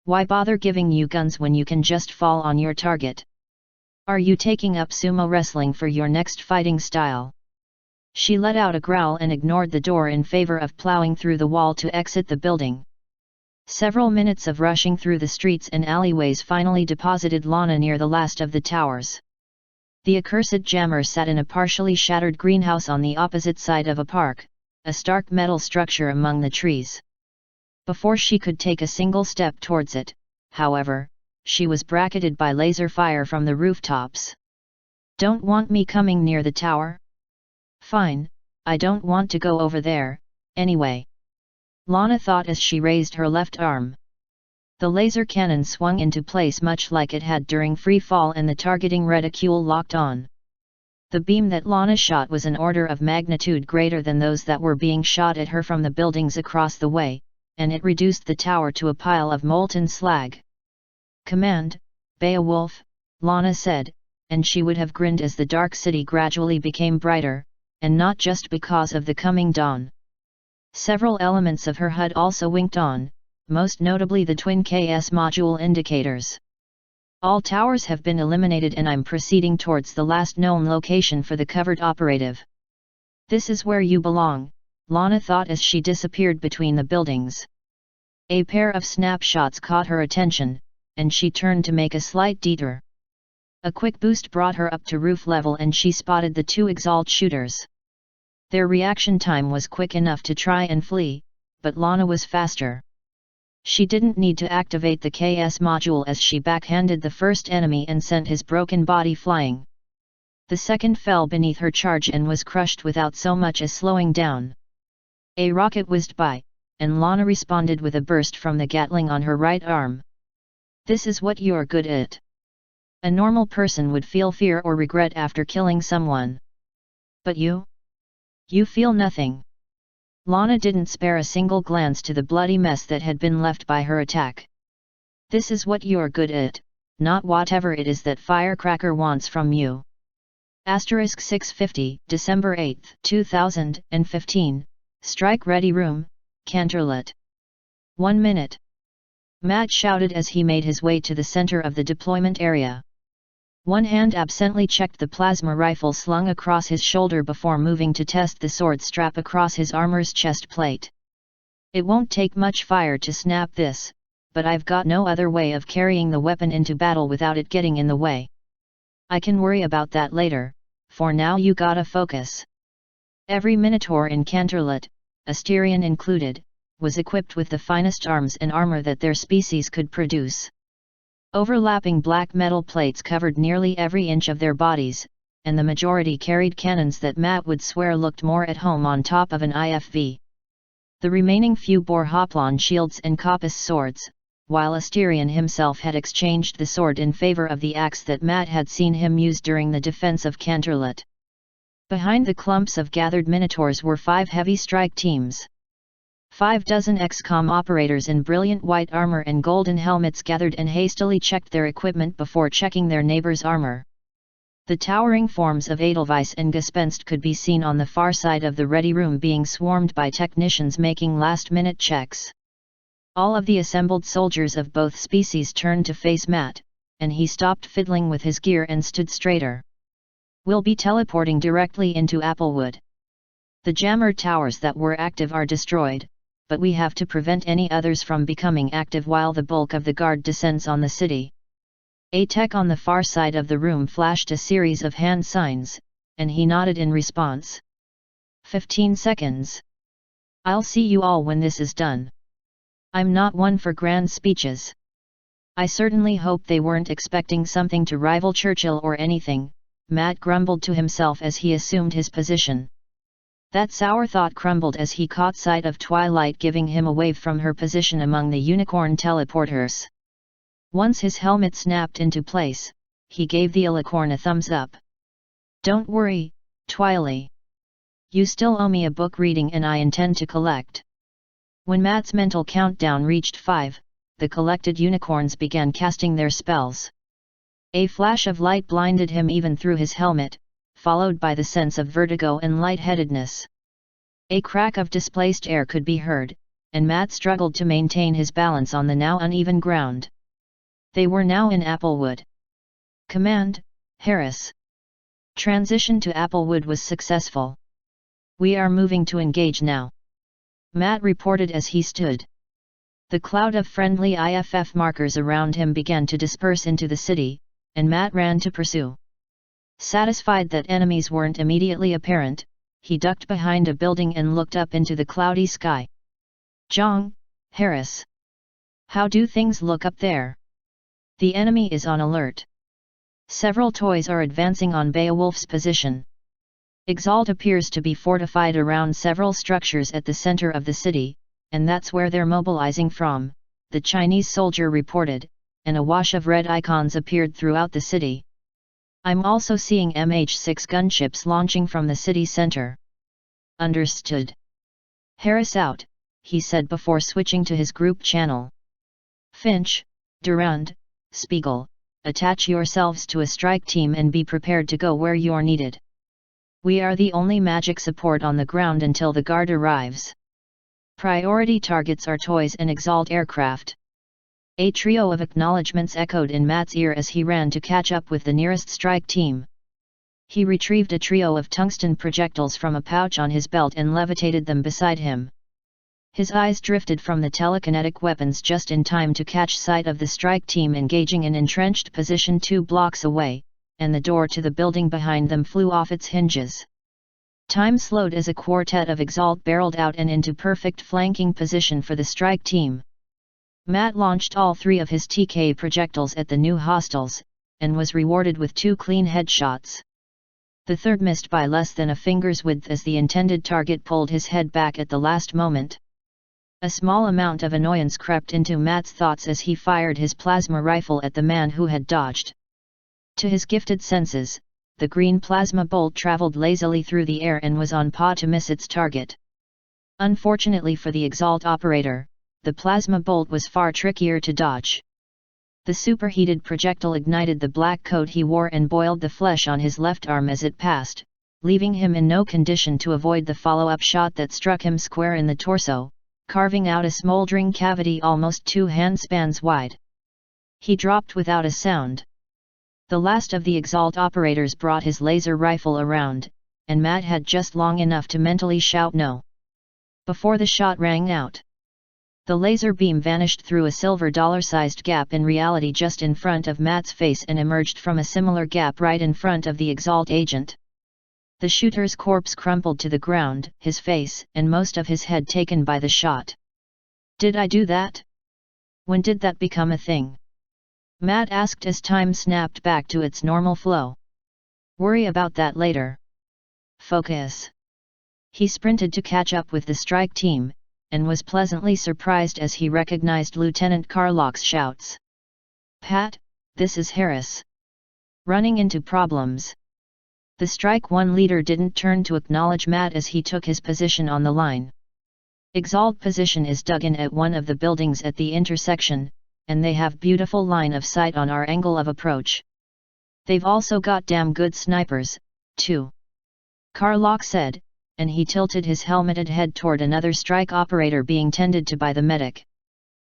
Why bother giving you guns when you can just fall on your target? Are you taking up sumo wrestling for your next fighting style? She let out a growl and ignored the door in favor of plowing through the wall to exit the building. Several minutes of rushing through the streets and alleyways finally deposited Lana near the last of the towers. The accursed jammer sat in a partially shattered greenhouse on the opposite side of a park, a stark metal structure among the trees. Before she could take a single step towards it, however, she was bracketed by laser fire from the rooftops. Don't want me coming near the tower? Fine, I don't want to go over there, anyway. Lana thought as she raised her left arm. The laser cannon swung into place much like it had during free fall and the targeting reticule locked on. The beam that Lana shot was an order of magnitude greater than those that were being shot at her from the buildings across the way, and it reduced the tower to a pile of molten slag. Command, Beowulf, Lana said, and she would have grinned as the dark city gradually became brighter, and not just because of the coming dawn. Several elements of her HUD also winked on, most notably the twin KS module indicators. All towers have been eliminated and I'm proceeding towards the last known location for the covered operative. This is where you belong, Lana thought as she disappeared between the buildings. A pair of snapshots caught her attention, and she turned to make a slight detour. A quick boost brought her up to roof level and she spotted the two Exalt shooters. Their reaction time was quick enough to try and flee, but Lana was faster. She didn't need to activate the KS module as she backhanded the first enemy and sent his broken body flying. The second fell beneath her charge and was crushed without so much as slowing down. A rocket whizzed by, and Lana responded with a burst from the Gatling on her right arm. This is what you're good at. A normal person would feel fear or regret after killing someone. But you? You feel nothing. Lana didn't spare a single glance to the bloody mess that had been left by her attack. This is what you're good at, not whatever it is that Firecracker wants from you. Asterisk 650, December 8, 2015, Strike Ready Room, Canterlet. 1 minute. Matt shouted as he made his way to the center of the deployment area. One hand absently checked the plasma rifle slung across his shoulder before moving to test the sword strap across his armor's chest plate. It won't take much fire to snap this, but I've got no other way of carrying the weapon into battle without it getting in the way. I can worry about that later, for now you gotta focus. Every Minotaur in Canterlot, Asterion included, was equipped with the finest arms and armor that their species could produce. Overlapping black metal plates covered nearly every inch of their bodies, and the majority carried cannons that Matt would swear looked more at home on top of an IFV. The remaining few bore hoplon shields and coppice swords, while Asterion himself had exchanged the sword in favor of the axe that Matt had seen him use during the defense of Canterlot. Behind the clumps of gathered Minotaurs were 5 heavy strike teams. 5 dozen XCOM operators in brilliant white armor and golden helmets gathered and hastily checked their equipment before checking their neighbors' armor. The towering forms of Edelweiss and Gespenst could be seen on the far side of the ready room being swarmed by technicians making last-minute checks. All of the assembled soldiers of both species turned to face Matt, and he stopped fiddling with his gear and stood straighter. We'll be teleporting directly into Applewood. The jammer towers that were active are destroyed, but we have to prevent any others from becoming active while the bulk of the guard descends on the city. A tech on the far side of the room flashed a series of hand signs, and he nodded in response. 15 seconds. I'll see you all when this is done. I'm not one for grand speeches. I certainly hope they weren't expecting something to rival Churchill or anything, Matt grumbled to himself as he assumed his position. That sour thought crumbled as he caught sight of Twilight giving him a wave from her position among the unicorn teleporters. Once his helmet snapped into place, he gave the alicorn a thumbs up. Don't worry, Twily. You still owe me a book reading and I intend to collect. When Matt's mental countdown reached 5, the collected unicorns began casting their spells. A flash of light blinded him even through his helmet, followed by the sense of vertigo and lightheadedness. A crack of displaced air could be heard, and Matt struggled to maintain his balance on the now uneven ground. They were now in Applewood. Command, Harris. Transition to Applewood was successful. We are moving to engage now. Matt reported as he stood. The cloud of friendly IFF markers around him began to disperse into the city, and Matt ran to pursue. Satisfied that enemies weren't immediately apparent, he ducked behind a building and looked up into the cloudy sky. Jong, Harris. How do things look up there? The enemy is on alert. Several toys are advancing on Beowulf's position. Exalt appears to be fortified around several structures at the center of the city, and that's where they're mobilizing from, the Chinese soldier reported, and a wash of red icons appeared throughout the city. I'm also seeing MH6 gunships launching from the city center. Understood. Harris out, he said before switching to his group channel. Finch, Durand, Spiegel, attach yourselves to a strike team and be prepared to go where you're needed. We are the only magic support on the ground until the guard arrives. Priority targets are toys and Exalt aircraft. A trio of acknowledgements echoed in Matt's ear as he ran to catch up with the nearest strike team. He retrieved a trio of tungsten projectiles from a pouch on his belt and levitated them beside him. His eyes drifted from the telekinetic weapons just in time to catch sight of the strike team engaging an entrenched position 2 blocks away, and the door to the building behind them flew off its hinges. Time slowed as a quartet of Exalt barreled out and into perfect flanking position for the strike team. Matt launched all 3 of his TK projectiles at the new hostiles, and was rewarded with 2 clean headshots. The third missed by less than a finger's width as the intended target pulled his head back at the last moment. A small amount of annoyance crept into Matt's thoughts as he fired his plasma rifle at the man who had dodged. To his gifted senses, the green plasma bolt traveled lazily through the air and was on par to miss its target. Unfortunately for the Exalt operator, the plasma bolt was far trickier to dodge. The superheated projectile ignited the black coat he wore and boiled the flesh on his left arm as it passed, leaving him in no condition to avoid the follow-up shot that struck him square in the torso, carving out a smoldering cavity almost 2 handspans wide. He dropped without a sound. The last of the Exalt operators brought his laser rifle around, and Matt had just long enough to mentally shout no. Before the shot rang out, the laser beam vanished through a silver dollar-sized gap in reality just in front of Matt's face and emerged from a similar gap right in front of the Exalt agent. The shooter's corpse crumpled to the ground, his face and most of his head taken by the shot. Did I do that? When did that become a thing? Matt asked as time snapped back to its normal flow. Worry about that later. Focus. He sprinted to catch up with the strike team, and was pleasantly surprised as he recognized Lieutenant Carlock's shouts. Pat, this is Harris. Running into problems. The Strike 1 leader didn't turn to acknowledge Matt as he took his position on the line. Exalt position is dug in at one of the buildings at the intersection, and they have beautiful line of sight on our angle of approach. They've also got damn good snipers, too. Carlock said, and he tilted his helmeted head toward another strike operator being tended to by the medic.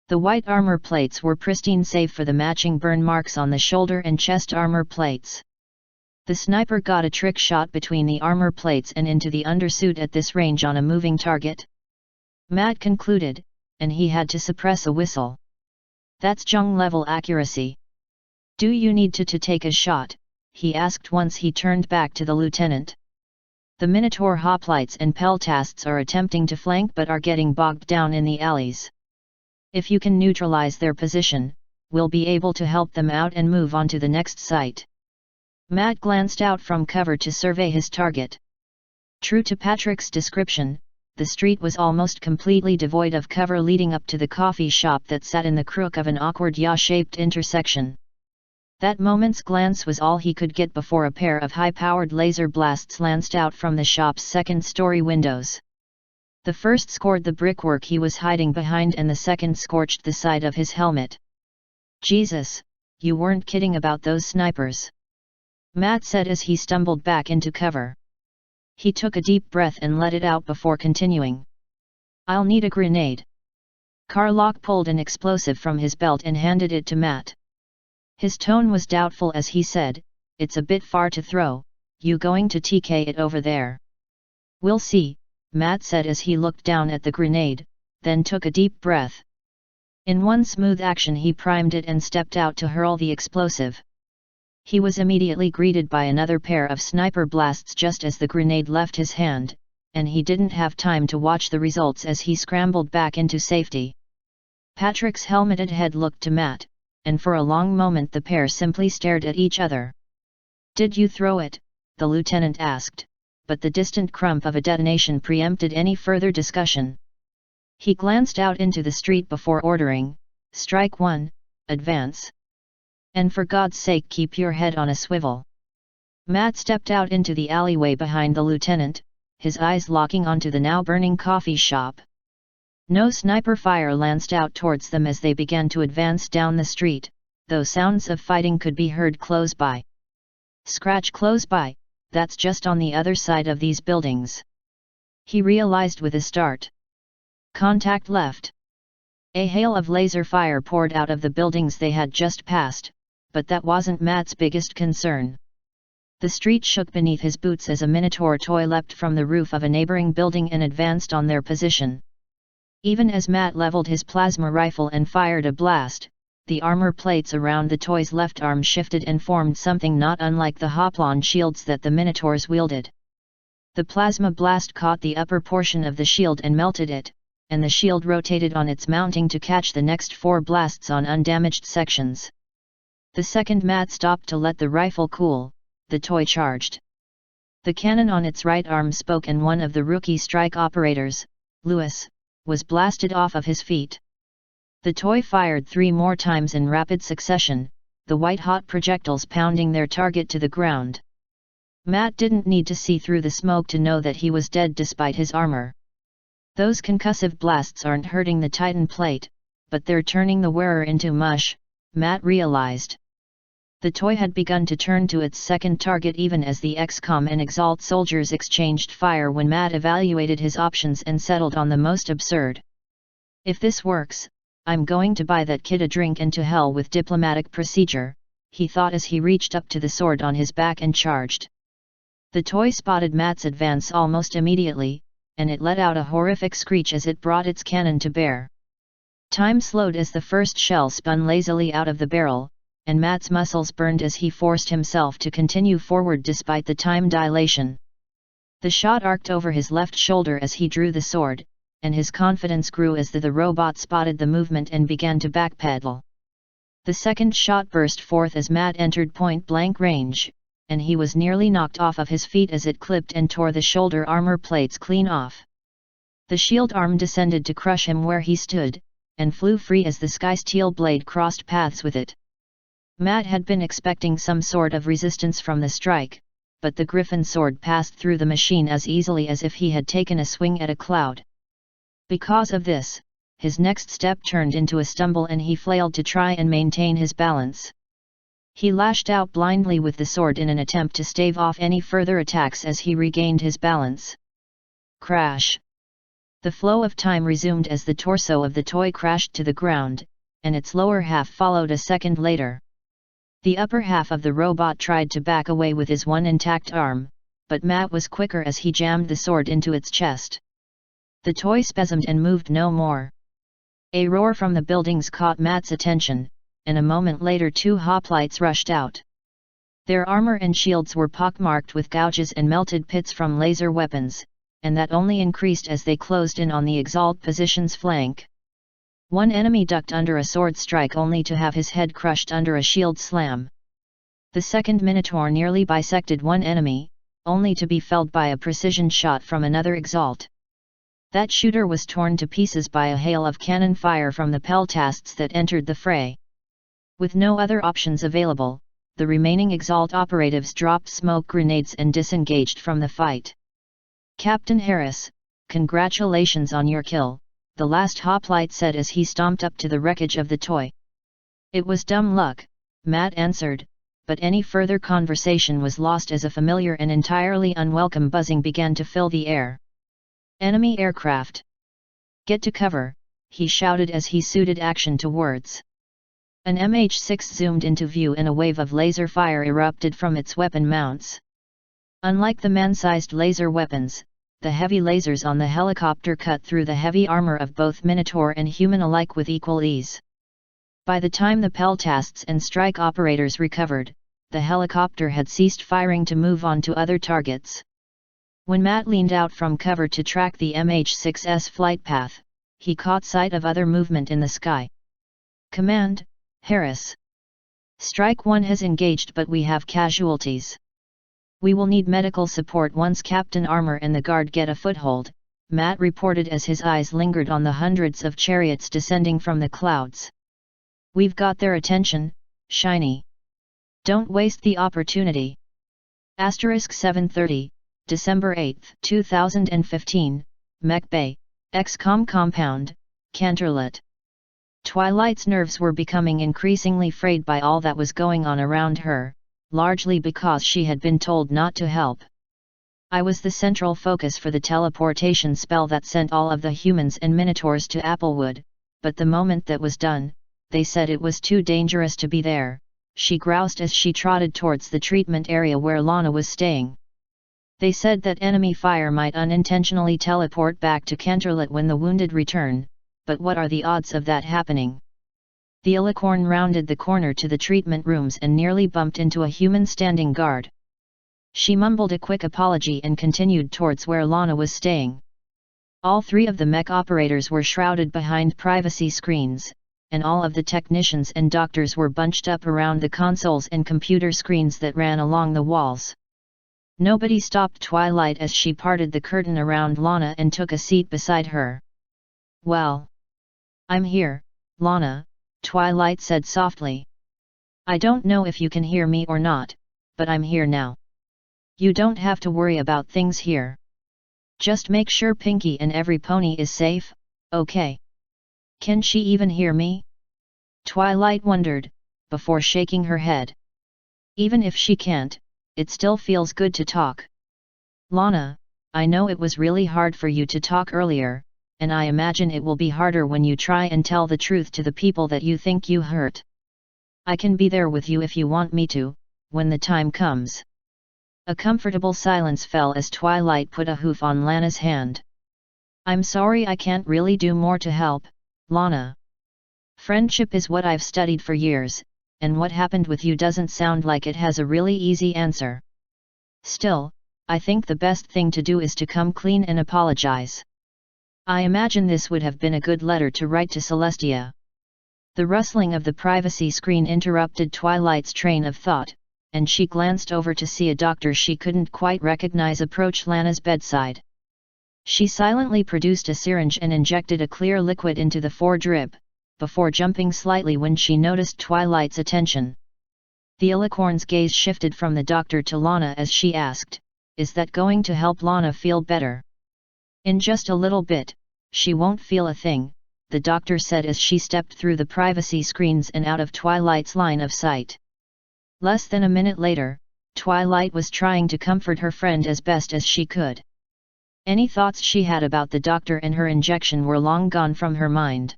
The white armor plates were pristine save for the matching burn marks on the shoulder and chest armor plates. The sniper got a trick shot between the armor plates and into the undersuit at this range on a moving target. Matt concluded, and he had to suppress a whistle. That's Jung-level accuracy. Do you need to take a shot? He asked once he turned back to the lieutenant. The Minotaur hoplites and peltasts are attempting to flank but are getting bogged down in the alleys. If you can neutralize their position, we'll be able to help them out and move on to the next site. Matt glanced out from cover to survey his target. True to Patrick's description, the street was almost completely devoid of cover leading up to the coffee shop that sat in the crook of an awkward yaw-shaped intersection. That moment's glance was all he could get before a pair of high-powered laser blasts lanced out from the shop's second-story windows. The first scored the brickwork he was hiding behind and the second scorched the side of his helmet. Jesus, you weren't kidding about those snipers. Matt said as he stumbled back into cover. He took a deep breath and let it out before continuing. I'll need a grenade. Carlock pulled an explosive from his belt and handed it to Matt. His tone was doubtful as he said, it's a bit far to throw, you going to TK it over there? We'll see, Matt said as he looked down at the grenade, then took a deep breath. In one smooth action he primed it and stepped out to hurl the explosive. He was immediately greeted by another pair of sniper blasts just as the grenade left his hand, and he didn't have time to watch the results as he scrambled back into safety. Patrick's helmeted head looked to Matt, and for a long moment the pair simply stared at each other. Did you throw it? The lieutenant asked, but the distant crump of a detonation preempted any further discussion. He glanced out into the street before ordering, Strike 1, advance. And for God's sake keep your head on a swivel. Matt stepped out into the alleyway behind the lieutenant, his eyes locking onto the now burning coffee shop. No sniper fire lanced out towards them as they began to advance down the street, though sounds of fighting could be heard close by. Scratch close by, that's just on the other side of these buildings. He realized with a start. Contact left. A hail of laser fire poured out of the buildings they had just passed, but that wasn't Matt's biggest concern. The street shook beneath his boots as a Minotaur toy leapt from the roof of a neighboring building and advanced on their position. Even as Matt leveled his plasma rifle and fired a blast, the armor plates around the toy's left arm shifted and formed something not unlike the hoplon shields that the Minotaurs wielded. The plasma blast caught the upper portion of the shield and melted it, and the shield rotated on its mounting to catch the next 4 blasts on undamaged sections. The second Matt stopped to let the rifle cool, the toy charged. The cannon on its right arm spoke and one of the rookie strike operators, Lewis, was blasted off of his feet. The toy fired 3 more times in rapid succession, the white-hot projectiles pounding their target to the ground. Matt didn't need to see through the smoke to know that he was dead despite his armor. Those concussive blasts aren't hurting the Titan plate, but they're turning the wearer into mush, Matt realized. The toy had begun to turn to its second target even as the XCOM and Exalt soldiers exchanged fire when Matt evaluated his options and settled on the most absurd. If this works, I'm going to buy that kid a drink and to hell with diplomatic procedure, he thought as he reached up to the sword on his back and charged. The toy spotted Matt's advance almost immediately, and it let out a horrific screech as it brought its cannon to bear. Time slowed as the first shell spun lazily out of the barrel, and Matt's muscles burned as he forced himself to continue forward despite the time dilation. The shot arced over his left shoulder as he drew the sword, and his confidence grew as the robot spotted the movement and began to backpedal. The second shot burst forth as Matt entered point-blank range, and he was nearly knocked off of his feet as it clipped and tore the shoulder armor plates clean off. The shield arm descended to crush him where he stood, and flew free as the sky steel blade crossed paths with it. Matt had been expecting some sort of resistance from the strike, but the griffin sword passed through the machine as easily as if he had taken a swing at a cloud. Because of this, his next step turned into a stumble and he flailed to try and maintain his balance. He lashed out blindly with the sword in an attempt to stave off any further attacks as he regained his balance. Crash! The flow of time resumed as the torso of the toy crashed to the ground, and its lower half followed a second later. The upper half of the robot tried to back away with his one intact arm, but Matt was quicker as he jammed the sword into its chest. The toy spasmed and moved no more. A roar from the buildings caught Matt's attention, and a moment later 2 hoplites rushed out. Their armor and shields were pockmarked with gouges and melted pits from laser weapons, and that only increased as they closed in on the Exalt position's flank. One enemy ducked under a sword strike only to have his head crushed under a shield slam. The second Minotaur nearly bisected one enemy, only to be felled by a precision shot from another Exalt. That shooter was torn to pieces by a hail of cannon fire from the peltasts that entered the fray. With no other options available, the remaining Exalt operatives dropped smoke grenades and disengaged from the fight. "Captain Harris, congratulations on your kill," the last hoplite said as he stomped up to the wreckage of the toy. "It was dumb luck," Matt answered, but any further conversation was lost as a familiar and entirely unwelcome buzzing began to fill the air. "Enemy aircraft! Get to cover," he shouted as he suited action to words. An MH-6 zoomed into view and a wave of laser fire erupted from its weapon mounts. Unlike the man-sized laser weapons, the heavy lasers on the helicopter cut through the heavy armor of both Minotaur and human alike with equal ease. By the time the peltasts and strike operators recovered, the helicopter had ceased firing to move on to other targets. When Matt leaned out from cover to track the MH-6's flight path, he caught sight of other movement in the sky. "Command, Harris. Strike 1 has engaged but we have casualties. We will need medical support once Captain Armor and the guard get a foothold," Matt reported as his eyes lingered on the hundreds of chariots descending from the clouds. "We've got their attention, Shiny. Don't waste the opportunity." 730, December 8, 2015, Mech Bay, XCOM Compound, Canterlot. Twilight's nerves were becoming increasingly frayed by all that was going on around her, largely because she had been told not to help. "I was the central focus for the teleportation spell that sent all of the humans and Minotaurs to Applewood, but the moment that was done, they said it was too dangerous to be there," she groused as she trotted towards the treatment area where Lana was staying. "They said that enemy fire might unintentionally teleport back to Canterlot when the wounded return, but what are the odds of that happening?" The alicorn rounded the corner to the treatment rooms and nearly bumped into a human standing guard. She mumbled a quick apology and continued towards where Lana was staying. All 3 of the mech operators were shrouded behind privacy screens, and all of the technicians and doctors were bunched up around the consoles and computer screens that ran along the walls. Nobody stopped Twilight as she parted the curtain around Lana and took a seat beside her. "Well, I'm here, Lana," Twilight said softly. "I don't know if you can hear me or not, but I'm here now. You don't have to worry about things here. Just make sure Pinky and every pony is safe, okay?" "Can she even hear me?" Twilight wondered, before shaking her head. "Even if she can't, it still feels good to talk. Lana, I know it was really hard for you to talk earlier, and I imagine it will be harder when you try and tell the truth to the people that you think you hurt. I can be there with you if you want me to, when the time comes." A comfortable silence fell as Twilight put a hoof on Lana's hand. "I'm sorry I can't really do more to help, Lana. Friendship is what I've studied for years, and what happened with you doesn't sound like it has a really easy answer. Still, I think the best thing to do is to come clean and apologize. I imagine this would have been a good letter to write to Celestia." The rustling of the privacy screen interrupted Twilight's train of thought, and she glanced over to see a doctor she couldn't quite recognize approach Lana's bedside. She silently produced a syringe and injected a clear liquid into the foredrip, before jumping slightly when she noticed Twilight's attention. The Alicorn's gaze shifted from the doctor to Lana as she asked, "Is that going to help Lana feel better?" "In just a little bit, she won't feel a thing," the doctor said as she stepped through the privacy screens and out of Twilight's line of sight. Less than a minute later, Twilight was trying to comfort her friend as best as she could. Any thoughts she had about the doctor and her injection were long gone from her mind.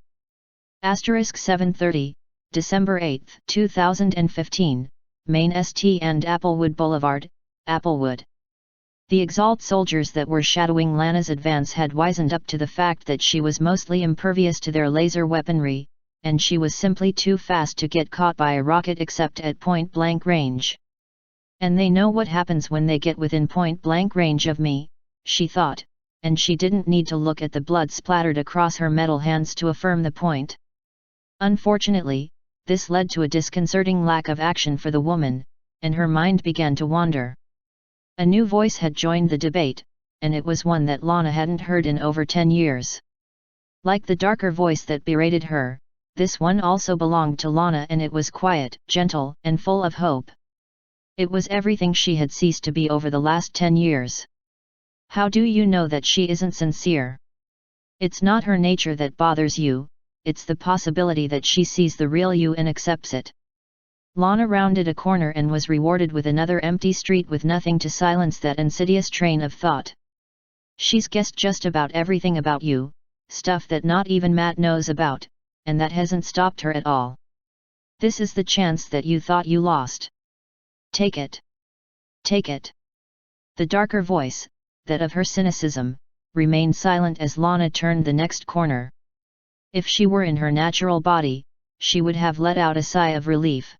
730, December 8, 2015, Main St. and Applewood Boulevard, Applewood. The Exalt soldiers that were shadowing Lana's advance had wizened up to the fact that she was mostly impervious to their laser weaponry, and she was simply too fast to get caught by a rocket except at point-blank range. "And they know what happens when they get within point-blank range of me," she thought, and she didn't need to look at the blood splattered across her metal hands to affirm the point. Unfortunately, this led to a disconcerting lack of action for the woman, and her mind began to wander. A new voice had joined the debate, and it was one that Lana hadn't heard in over 10 years. Like the darker voice that berated her, this one also belonged to Lana, and it was quiet, gentle, and full of hope. It was everything she had ceased to be over the last 10 years. "How do you know that she isn't sincere? It's not her nature that bothers you, it's the possibility that she sees the real you and accepts it." Lana rounded a corner and was rewarded with another empty street with nothing to silence that insidious train of thought. "She's guessed just about everything about you, stuff that not even Matt knows about, and that hasn't stopped her at all. This is the chance that you thought you lost. Take it. Take it." The darker voice, that of her cynicism, remained silent as Lana turned the next corner. If she were in her natural body, she would have let out a sigh of relief.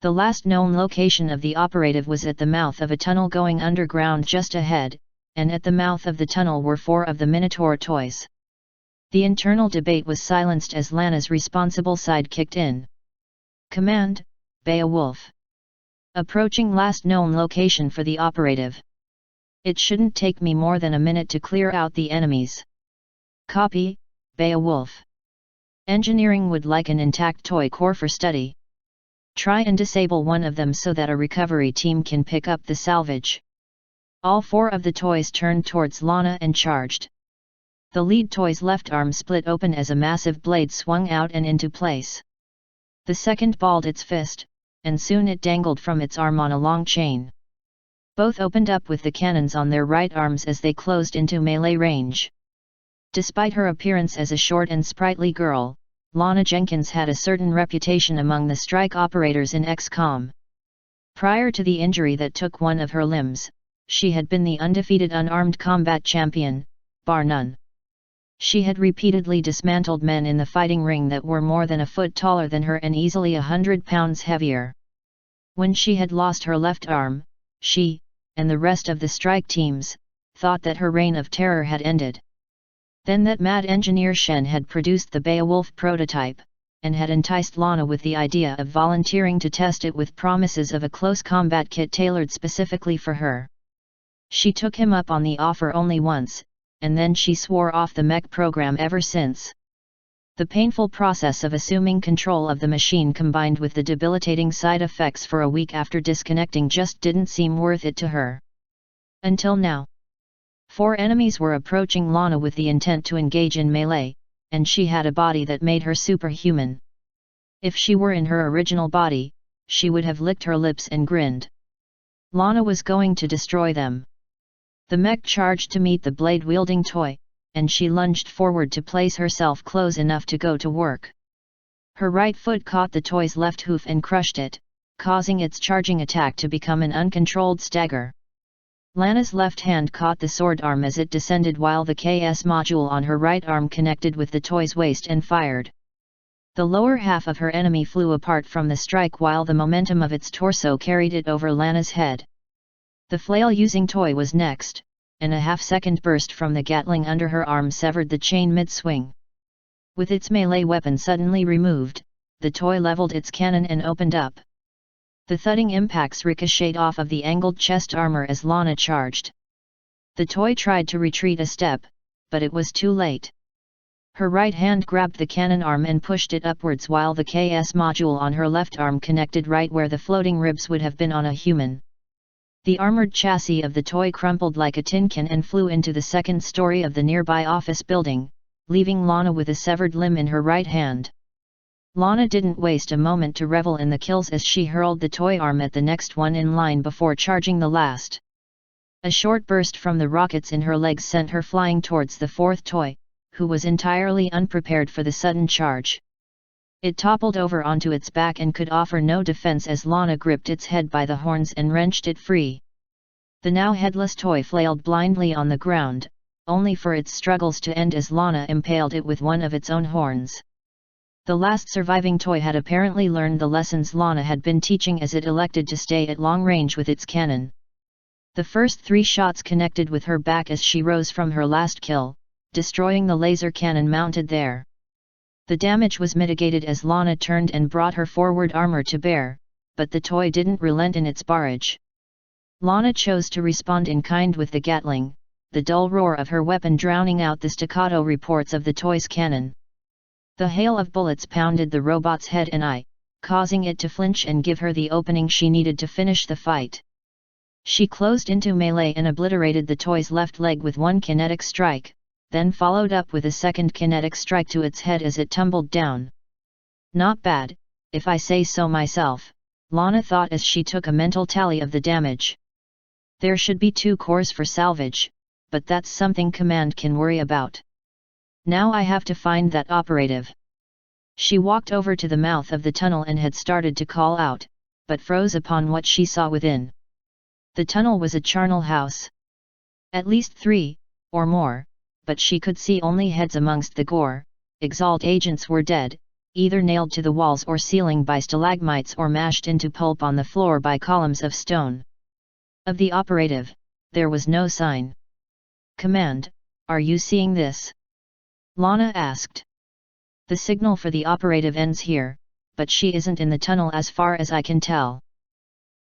The last known location of the operative was at the mouth of a tunnel going underground just ahead, and at the mouth of the tunnel were 4 of the Minotaur toys. The internal debate was silenced as Lana's responsible side kicked in. "Command, Beowulf. Approaching last known location for the operative. It shouldn't take me more than a minute to clear out the enemies. Copy, Beowulf. Engineering would like an intact toy core for study. Try and disable one of them so that a recovery team can pick up the salvage." All 4 of the toys turned towards Lana and charged. The lead toy's left arm split open as a massive blade swung out and into place. The second balled its fist, and soon it dangled from its arm on a long chain. Both opened up with the cannons on their right arms as they closed into melee range. Despite her appearance as a short and sprightly girl, Lana Jenkins had a certain reputation among the strike operators in XCOM. Prior to the injury that took one of her limbs, she had been the undefeated unarmed combat champion, bar none. She had repeatedly dismantled men in the fighting ring that were more than a foot taller than her and easily 100 pounds heavier. When she had lost her left arm, she, and the rest of the strike teams, thought that her reign of terror had ended. Then that mad engineer Shen had produced the Beowulf prototype, and had enticed Lana with the idea of volunteering to test it with promises of a close combat kit tailored specifically for her. She took him up on the offer only once, and then she swore off the mech program ever since. The painful process of assuming control of the machine combined with the debilitating side effects for a week after disconnecting just didn't seem worth it to her. Until now. 4 enemies were approaching Lana with the intent to engage in melee, and she had a body that made her superhuman. If she were in her original body, she would have licked her lips and grinned. Lana was going to destroy them. The mech charged to meet the blade-wielding toy, and she lunged forward to place herself close enough to go to work. Her right foot caught the toy's left hoof and crushed it, causing its charging attack to become an uncontrolled stagger. Lana's left hand caught the sword arm as it descended while the KS module on her right arm connected with the toy's waist and fired. The lower half of her enemy flew apart from the strike while the momentum of its torso carried it over Lana's head. The flail-using toy was next, and a half-second burst from the Gatling under her arm severed the chain mid-swing. With its melee weapon suddenly removed, the toy leveled its cannon and opened up. The thudding impacts ricocheted off of the angled chest armor as Lana charged. The toy tried to retreat a step, but it was too late. Her right hand grabbed the cannon arm and pushed it upwards while the KS module on her left arm connected right where the floating ribs would have been on a human. The armored chassis of the toy crumpled like a tin can and flew into the second story of the nearby office building, leaving Lana with a severed limb in her right hand. Lana didn't waste a moment to revel in the kills as she hurled the toy arm at the next one in line before charging the last. A short burst from the rockets in her legs sent her flying towards the fourth toy, who was entirely unprepared for the sudden charge. It toppled over onto its back and could offer no defense as Lana gripped its head by the horns and wrenched it free. The now headless toy flailed blindly on the ground, only for its struggles to end as Lana impaled it with one of its own horns. The last surviving toy had apparently learned the lessons Lana had been teaching as it elected to stay at long range with its cannon. The first 3 shots connected with her back as she rose from her last kill, destroying the laser cannon mounted there. The damage was mitigated as Lana turned and brought her forward armor to bear, but the toy didn't relent in its barrage. Lana chose to respond in kind with the Gatling, the dull roar of her weapon drowning out the staccato reports of the toy's cannon. The hail of bullets pounded the robot's head and eye, causing it to flinch and give her the opening she needed to finish the fight. She closed into melee and obliterated the toy's left leg with one kinetic strike, then followed up with a second kinetic strike to its head as it tumbled down. Not bad, if I say so myself, Lana thought as she took a mental tally of the damage. There should be 2 cores for salvage, but that's something Command can worry about. Now I have to find that operative. She walked over to the mouth of the tunnel and had started to call out, but froze upon what she saw within. The tunnel was a charnel house. At least 3, or more, but she could see only heads amongst the gore. Exalt agents were dead, either nailed to the walls or ceiling by stalagmites or mashed into pulp on the floor by columns of stone. Of the operative, there was no sign. Command, are you seeing this? Lana asked. The signal for the operative ends here, but she isn't in the tunnel as far as I can tell.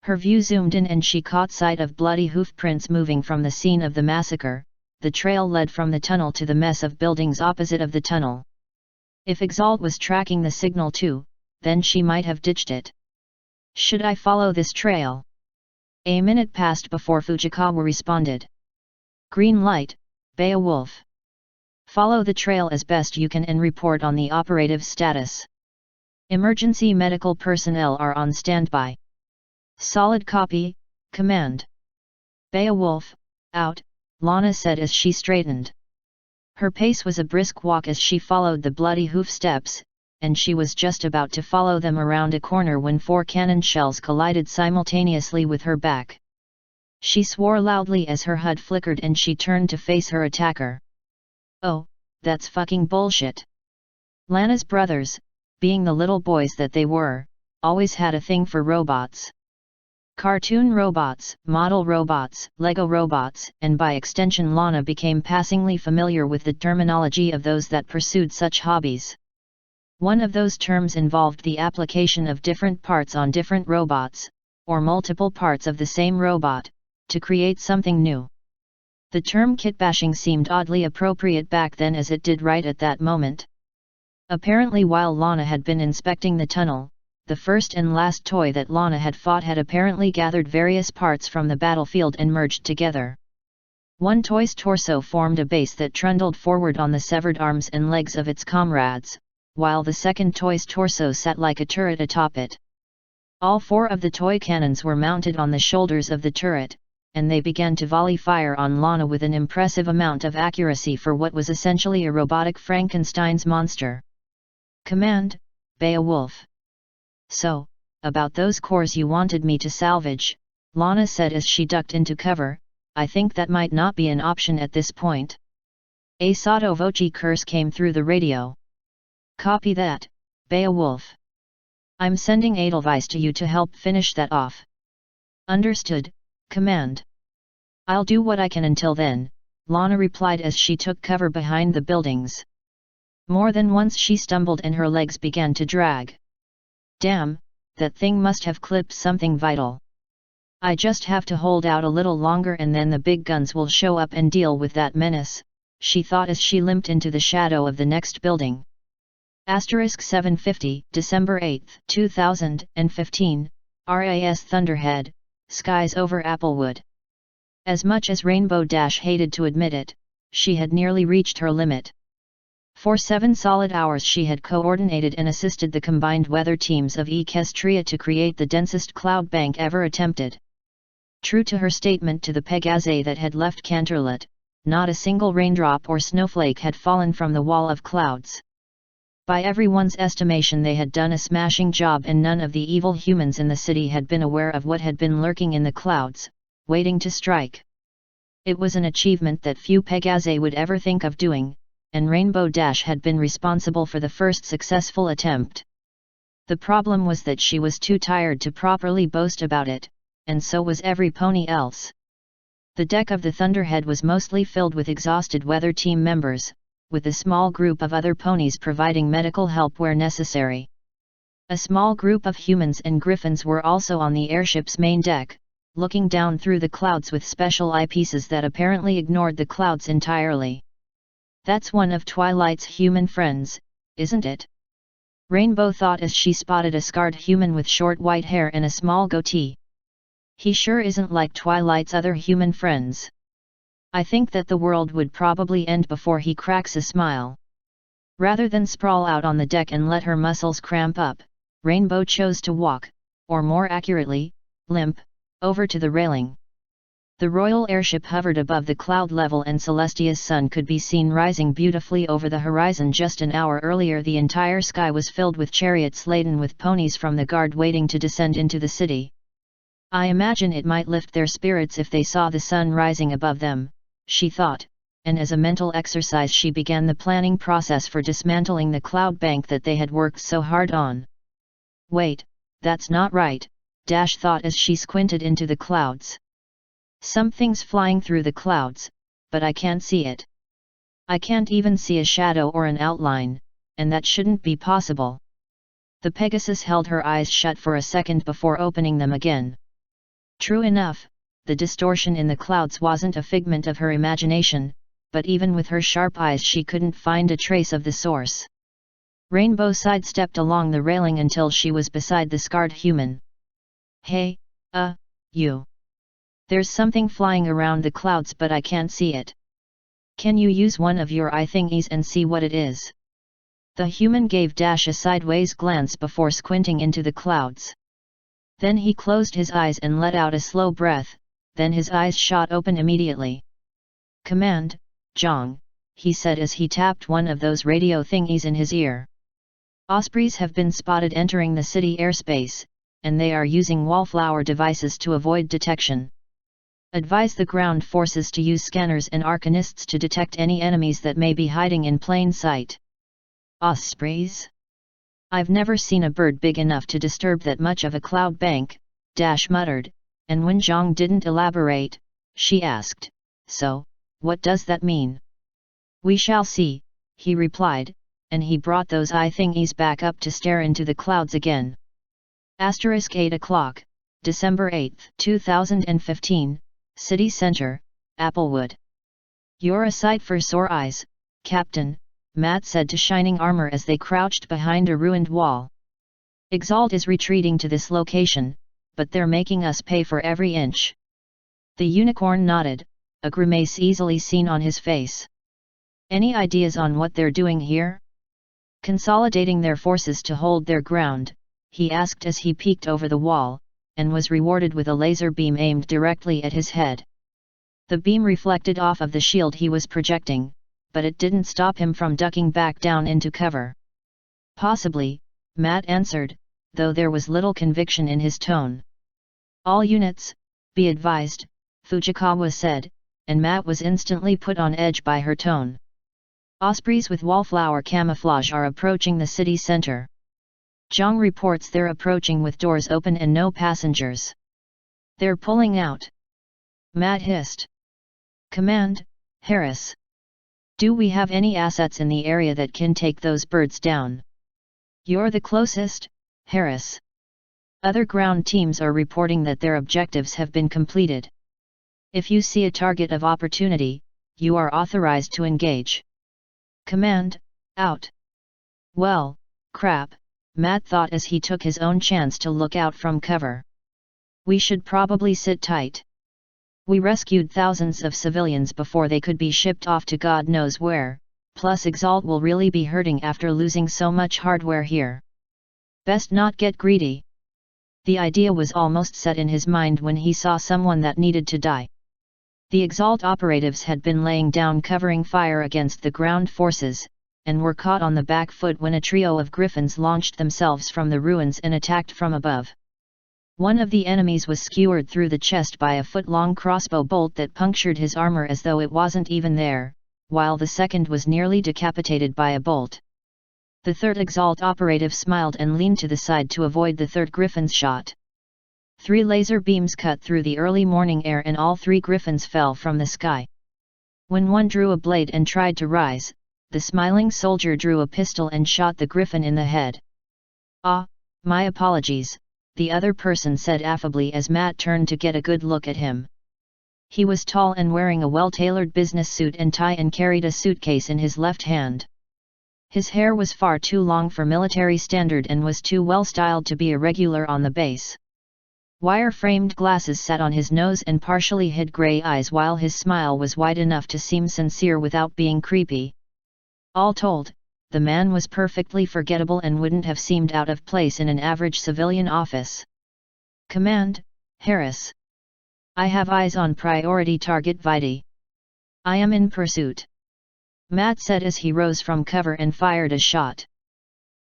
Her view zoomed in and she caught sight of bloody hoof prints moving from the scene of the massacre. The trail led from the tunnel to the mess of buildings opposite of the tunnel. If Exalt was tracking the signal too, then she might have ditched it. Should I follow this trail? A minute passed before Fujikawa responded. Green light, Beowulf. Follow the trail as best you can and report on the operative status. Emergency medical personnel are on standby. Solid copy, Command. Beowulf, out, Lana said as she straightened. Her pace was a brisk walk as she followed the bloody hoof steps, and she was just about to follow them around a corner when 4 cannon shells collided simultaneously with her back. She swore loudly as her HUD flickered and she turned to face her attacker. Oh, that's fucking bullshit. Lana's brothers, being the little boys that they were, always had a thing for robots. Cartoon robots, model robots, Lego robots, and by extension Lana became passingly familiar with the terminology of those that pursued such hobbies. One of those terms involved the application of different parts on different robots, or multiple parts of the same robot, to create something new. The term kitbashing seemed oddly appropriate back then as it did right at that moment. Apparently while Lana had been inspecting the tunnel, the first and last toy that Lana had fought had apparently gathered various parts from the battlefield and merged together. One toy's torso formed a base that trundled forward on the severed arms and legs of its comrades, while the second toy's torso sat like a turret atop it. All 4 of the toy cannons were mounted on the shoulders of the turret, and they began to volley fire on Lana with an impressive amount of accuracy for what was essentially a robotic Frankenstein's monster. Command, Beowulf. So, about those cores you wanted me to salvage, Lana said as she ducked into cover, I think that might not be an option at this point. A sotto voce curse came through the radio. Copy that, Beowulf. I'm sending Edelweiss to you to help finish that off. Understood, Command. I'll do what I can until then, Lana replied as she took cover behind the buildings. More than once she stumbled and her legs began to drag. Damn, that thing must have clipped something vital. I just have to hold out a little longer and then the big guns will show up and deal with that menace, she thought as she limped into the shadow of the next building. Asterisk 750, December 8, 2015, RAS Thunderhead, skies over Applewood. As much as Rainbow Dash hated to admit it, she had nearly reached her limit. For 7 solid hours she had coordinated and assisted the combined weather teams of Equestria to create the densest cloud bank ever attempted. True to her statement to the Pegase that had left Canterlot, not a single raindrop or snowflake had fallen from the wall of clouds. By everyone's estimation they had done a smashing job and none of the evil humans in the city had been aware of what had been lurking in the clouds, waiting to strike. It was an achievement that few Pegase would ever think of doing, and Rainbow Dash had been responsible for the first successful attempt. The problem was that she was too tired to properly boast about it, and so was every pony else. The deck of the Thunderhead was mostly filled with exhausted weather team members, with a small group of other ponies providing medical help where necessary. A small group of humans and griffins were also on the airship's main deck, looking down through the clouds with special eyepieces that apparently ignored the clouds entirely. That's one of Twilight's human friends, isn't it? Rainbow thought as she spotted a scarred human with short white hair and a small goatee. He sure isn't like Twilight's other human friends. I think that the world would probably end before he cracks a smile. Rather than sprawl out on the deck and let her muscles cramp up, Rainbow chose to walk, or more accurately, limp, over to the railing. The royal airship hovered above the cloud level and Celestia's sun could be seen rising beautifully over the horizon. Just an hour earlier the entire sky was filled with chariots laden with ponies from the guard waiting to descend into the city. I imagine it might lift their spirits if they saw the sun rising above them, she thought, and as a mental exercise she began the planning process for dismantling the cloud bank that they had worked so hard on. Wait, that's not right, Dash thought as she squinted into the clouds. Something's flying through the clouds, but I can't see it. I can't even see a shadow or an outline, and that shouldn't be possible. The Pegasus held her eyes shut for a second before opening them again. True enough, the distortion in the clouds wasn't a figment of her imagination, but even with her sharp eyes she couldn't find a trace of the source. Rainbow sidestepped along the railing until she was beside the scarred human. Hey, you. There's something flying around the clouds but I can't see it. Can you use one of your eye thingies and see what it is? The human gave Dash a sideways glance before squinting into the clouds. Then he closed his eyes and let out a slow breath, then his eyes shot open immediately. Command, Zhang, he said as he tapped one of those radio thingies in his ear. Ospreys have been spotted entering the city airspace, and they are using wallflower devices to avoid detection. Advise the ground forces to use scanners and arcanists to detect any enemies that may be hiding in plain sight. Ospreys? I've never seen a bird big enough to disturb that much of a cloud bank, Dash muttered, and when Zhang didn't elaborate, she asked, so, what does that mean? We shall see, he replied, and he brought those eye thingies back up to stare into the clouds again. Asterisk 8 o'clock, December 8, 2015, City Center, Applewood. You're a sight for sore eyes, Captain, Matt said to Shining Armor as they crouched behind a ruined wall. Exalt is retreating to this location, but they're making us pay for every inch. The unicorn nodded, a grimace easily seen on his face. Any ideas on what they're doing here? Consolidating their forces to hold their ground, he asked as he peeked over the wall, and was rewarded with a laser beam aimed directly at his head. The beam reflected off of the shield he was projecting, but it didn't stop him from ducking back down into cover. Possibly, Matt answered, though there was little conviction in his tone. All units, be advised, Fujikawa said, and Matt was instantly put on edge by her tone. Ospreys with wallflower camouflage are approaching the city center. Zhang reports they're approaching with doors open and no passengers. They're pulling out. Matt hissed. Command, Harris. Do we have any assets in the area that can take those birds down? You're the closest, Harris. Other ground teams are reporting that their objectives have been completed. If you see a target of opportunity, you are authorized to engage. Command, out. Well, crap, Matt thought as he took his own chance to look out from cover. We should probably sit tight. We rescued thousands of civilians before they could be shipped off to God knows where, plus Exalt will really be hurting after losing so much hardware here. Best not get greedy. The idea was almost set in his mind when he saw someone that needed to die. The Exalt operatives had been laying down covering fire against the ground forces, and were caught on the back foot when a trio of griffins launched themselves from the ruins and attacked from above. One of the enemies was skewered through the chest by a foot-long crossbow bolt that punctured his armor as though it wasn't even there, while the second was nearly decapitated by a bolt. The third Exalt operative smiled and leaned to the side to avoid the third griffin's shot. 3 laser beams cut through the early morning air and all 3 griffins fell from the sky. When one drew a blade and tried to rise, the smiling soldier drew a pistol and shot the griffin in the head. Ah, my apologies, the other person said affably as Matt turned to get a good look at him. He was tall and wearing a well-tailored business suit and tie and carried a suitcase in his left hand. His hair was far too long for military standard and was too well-styled to be irregular on the base. Wire-framed glasses sat on his nose and partially hid grey eyes while his smile was wide enough to seem sincere without being creepy. All told, the man was perfectly forgettable and wouldn't have seemed out of place in an average civilian office. Command, Harris. I have eyes on priority target Vidi. I am in pursuit. Matt said as he rose from cover and fired a shot.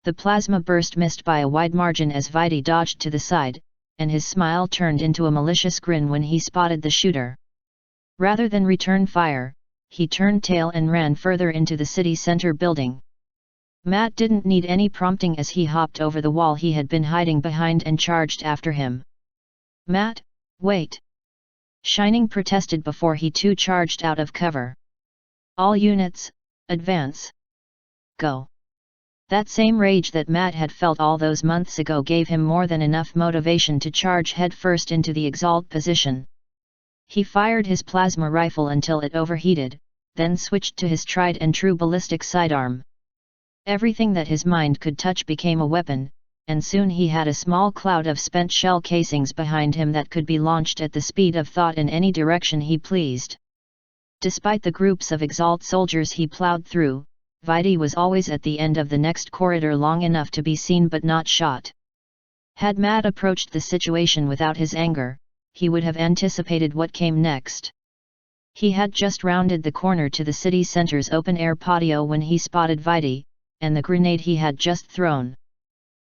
The plasma burst missed by a wide margin as Vidi dodged to the side, and his smile turned into a malicious grin when he spotted the shooter. Rather than return fire, he turned tail and ran further into the city center building. Matt didn't need any prompting as he hopped over the wall he had been hiding behind and charged after him. Matt, wait! Shining protested before he too charged out of cover. All units, advance. Go. That same rage that Matt had felt all those months ago gave him more than enough motivation to charge headfirst into the Exalt position. He fired his plasma rifle until it overheated, then switched to his tried-and-true ballistic sidearm. Everything that his mind could touch became a weapon, and soon he had a small cloud of spent shell casings behind him that could be launched at the speed of thought in any direction he pleased. Despite the groups of Exalt soldiers he plowed through, Vidi was always at the end of the next corridor long enough to be seen but not shot. Had Matt approached the situation without his anger, he would have anticipated what came next. He had just rounded the corner to the city center's open-air patio when he spotted Vidi, and the grenade he had just thrown.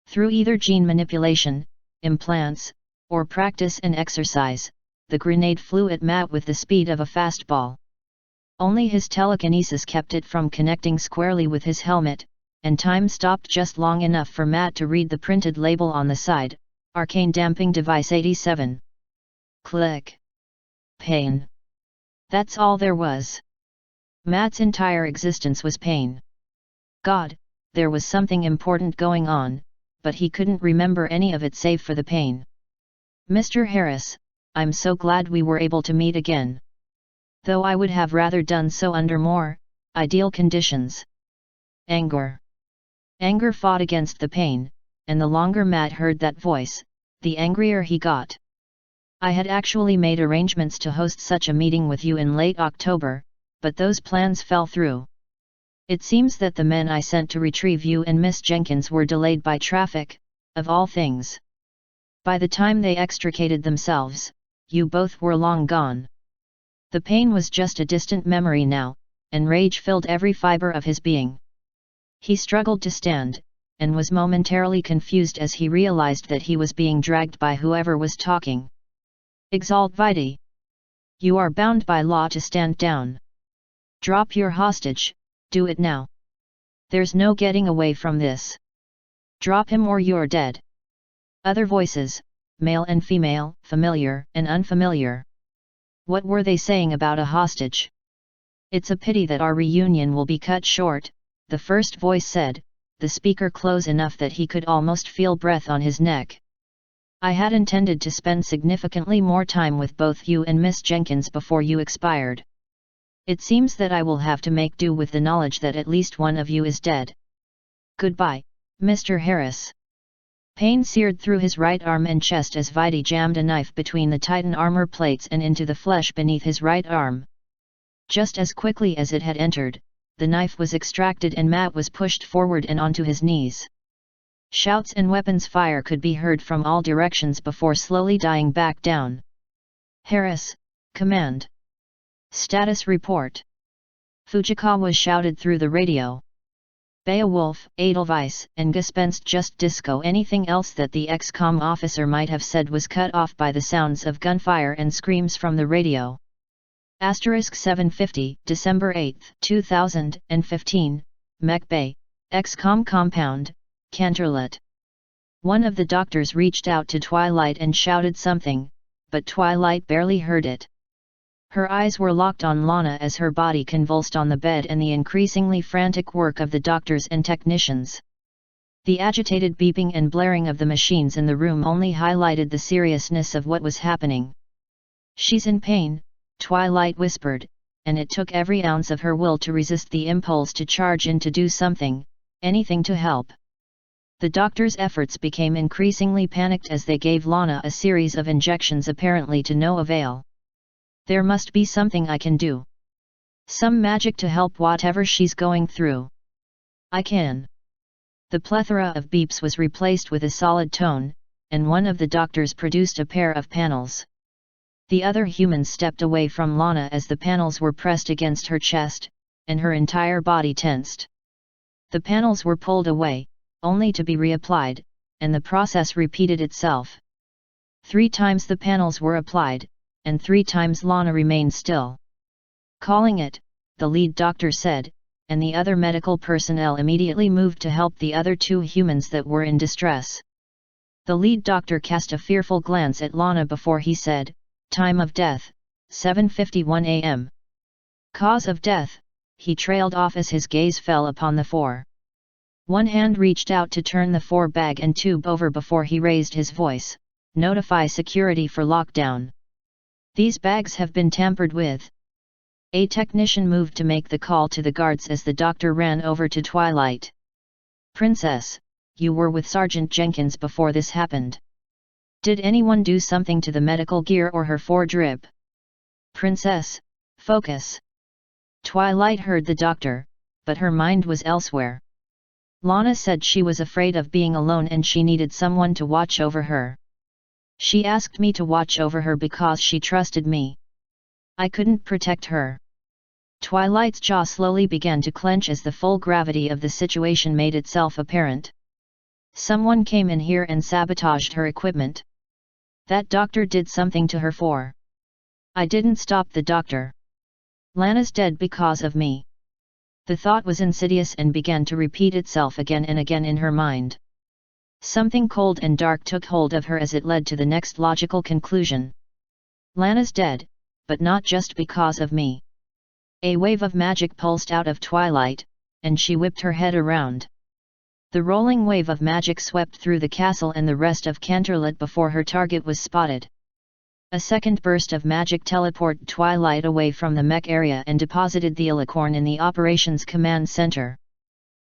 Through either gene manipulation, implants, or practice and exercise, the grenade flew at Matt with the speed of a fastball. Only his telekinesis kept it from connecting squarely with his helmet, and time stopped just long enough for Matt to read the printed label on the side, Arcane Damping Device 87. Click. Pain. That's all there was. Matt's entire existence was pain. God, there was something important going on, but he couldn't remember any of it save for the pain. Mr. Harris, I'm so glad we were able to meet again. Though I would have rather done so under more ideal conditions. Anger. Anger fought against the pain, and the longer Matt heard that voice, the angrier he got. I had actually made arrangements to host such a meeting with you in late October, but those plans fell through. It seems that the men I sent to retrieve you and Miss Jenkins were delayed by traffic, of all things. By the time they extricated themselves, you both were long gone. The pain was just a distant memory now, and rage filled every fiber of his being. He struggled to stand, and was momentarily confused as he realized that he was being dragged by whoever was talking. Exalt Vitae! You are bound by law to stand down. Drop your hostage, do it now. There's no getting away from this. Drop him or you're dead. Other voices, male and female, familiar and unfamiliar. What were they saying about a hostage? It's a pity that our reunion will be cut short, the first voice said, the speaker close enough that he could almost feel breath on his neck. I had intended to spend significantly more time with both you and Miss Jenkins before you expired. It seems that I will have to make do with the knowledge that at least one of you is dead. Goodbye, Mr. Harris. Pain seared through his right arm and chest as Vitae jammed a knife between the Titan armor plates and into the flesh beneath his right arm. Just as quickly as it had entered, the knife was extracted and Matt was pushed forward and onto his knees. Shouts and weapons fire could be heard from all directions before slowly dying back down. Harris, command. Status report. Fujikawa shouted through the radio. Beowulf, Edelweiss, and Gespenst just disco. Anything else that the ex-com officer might have said was cut off by the sounds of gunfire and screams from the radio. Asterisk 750, December 8, 2015, Mech Bay, ex-com compound, Canterlet. One of the doctors reached out to Twilight and shouted something, but Twilight barely heard it. Her eyes were locked on Lana as her body convulsed on the bed and the increasingly frantic work of the doctors and technicians. The agitated beeping and blaring of the machines in the room only highlighted the seriousness of what was happening. She's in pain, Twilight whispered, and it took every ounce of her will to resist the impulse to charge in to do something, anything to help. The doctors' efforts became increasingly panicked as they gave Lana a series of injections apparently to no avail. There must be something I can do. Some magic to help whatever she's going through. I can. The plethora of beeps was replaced with a solid tone, and one of the doctors produced a pair of panels. The other humans stepped away from Lana as the panels were pressed against her chest, and her entire body tensed. The panels were pulled away, only to be reapplied, and the process repeated itself. 3 times the panels were applied, and 3 times Lana remained still. Calling it, the lead doctor said, and the other medical personnel immediately moved to help the other 2 humans that were in distress. The lead doctor cast a fearful glance at Lana before he said, time of death, 7:51 a.m. Cause of death, he trailed off as his gaze fell upon the 4. One hand reached out to turn the 4 bag and tube over before he raised his voice, notify security for lockdown. These bags have been tampered with. A technician moved to make the call to the guards as the doctor ran over to Twilight. Princess, you were with Sergeant Jenkins before this happened. Did anyone do something to the medical gear or her 4 drip? Princess, focus. Twilight heard the doctor, but her mind was elsewhere. Lana said she was afraid of being alone and she needed someone to watch over her. She asked me to watch over her because she trusted me. I couldn't protect her. Twilight's jaw slowly began to clench as the full gravity of the situation made itself apparent. Someone came in here and sabotaged her equipment. That doctor did something to her 4. I didn't stop the doctor. Lana's dead because of me. The thought was insidious and began to repeat itself again and again in her mind. Something cold and dark took hold of her as it led to the next logical conclusion. Lana's dead, but not just because of me. A wave of magic pulsed out of Twilight, and she whipped her head around. The rolling wave of magic swept through the castle and the rest of Canterlet before her target was spotted. A second burst of magic teleported Twilight away from the mech area and deposited the alicorn in the operations command center.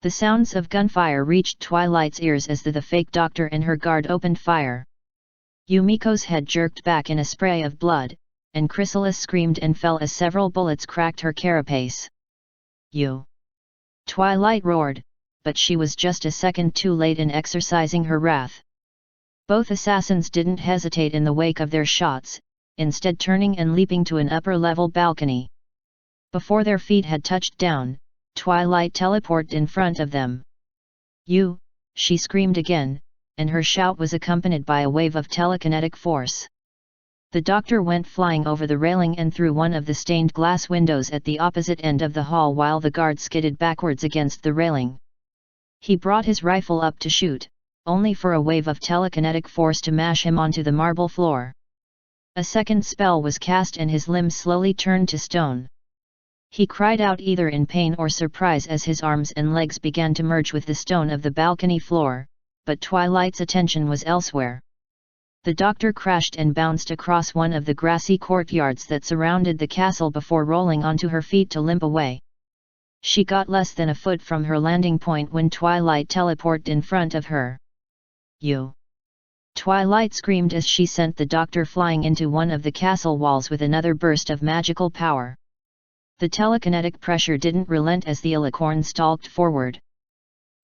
The sounds of gunfire reached Twilight's ears as the fake doctor and her guard opened fire. Yumiko's head jerked back in a spray of blood, and Chrysalis screamed and fell as several bullets cracked her carapace. You! Twilight roared, but she was just a second too late in exercising her wrath. Both assassins didn't hesitate in the wake of their shots, instead turning and leaping to an upper-level balcony. Before their feet had touched down, Twilight teleported in front of them. "You!" she screamed again, and her shout was accompanied by a wave of telekinetic force. The doctor went flying over the railing and through one of the stained glass windows at the opposite end of the hall while the guard skidded backwards against the railing. He brought his rifle up to shoot, only for a wave of telekinetic force to mash him onto the marble floor. A second spell was cast and his limbs slowly turned to stone. He cried out either in pain or surprise as his arms and legs began to merge with the stone of the balcony floor, but Twilight's attention was elsewhere. The doctor crashed and bounced across one of the grassy courtyards that surrounded the castle before rolling onto her feet to limp away. She got less than a foot from her landing point when Twilight teleported in front of her. "You!" Twilight screamed as she sent the doctor flying into one of the castle walls with another burst of magical power. The telekinetic pressure didn't relent as the alicorn stalked forward.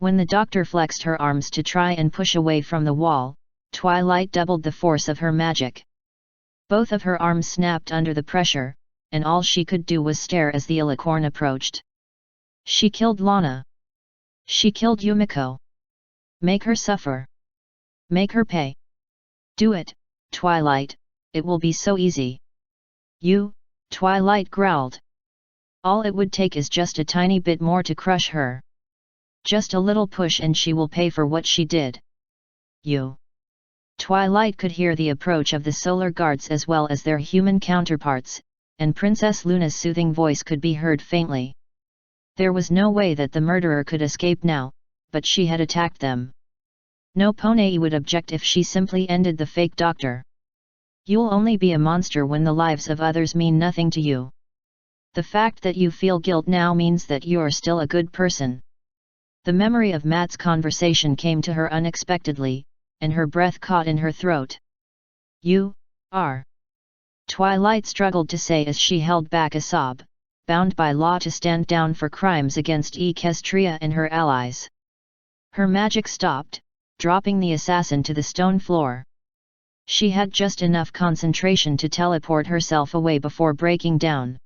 When the doctor flexed her arms to try and push away from the wall, Twilight doubled the force of her magic. Both of her arms snapped under the pressure, and all she could do was stare as the alicorn approached. She killed Lana. She killed Yumiko. Make her suffer. Make her pay. Do it, Twilight, it will be so easy. "You," Twilight growled. "All it would take is just a tiny bit more to crush her. Just a little push and she will pay for what she did." "You." Twilight could hear the approach of the solar guards as well as their human counterparts, and Princess Luna's soothing voice could be heard faintly. There was no way that the murderer could escape now, but she had attacked them. No Ponei would object if she simply ended the fake doctor. "You'll only be a monster when the lives of others mean nothing to you. The fact that you feel guilt now means that you're still a good person." The memory of Matt's conversation came to her unexpectedly, and her breath caught in her throat. "You are," Twilight struggled to say as she held back a sob, bound by law to stand down for crimes against Equestria and her allies. Her magic stopped, dropping the assassin to the stone floor. She had just enough concentration to teleport herself away before breaking down.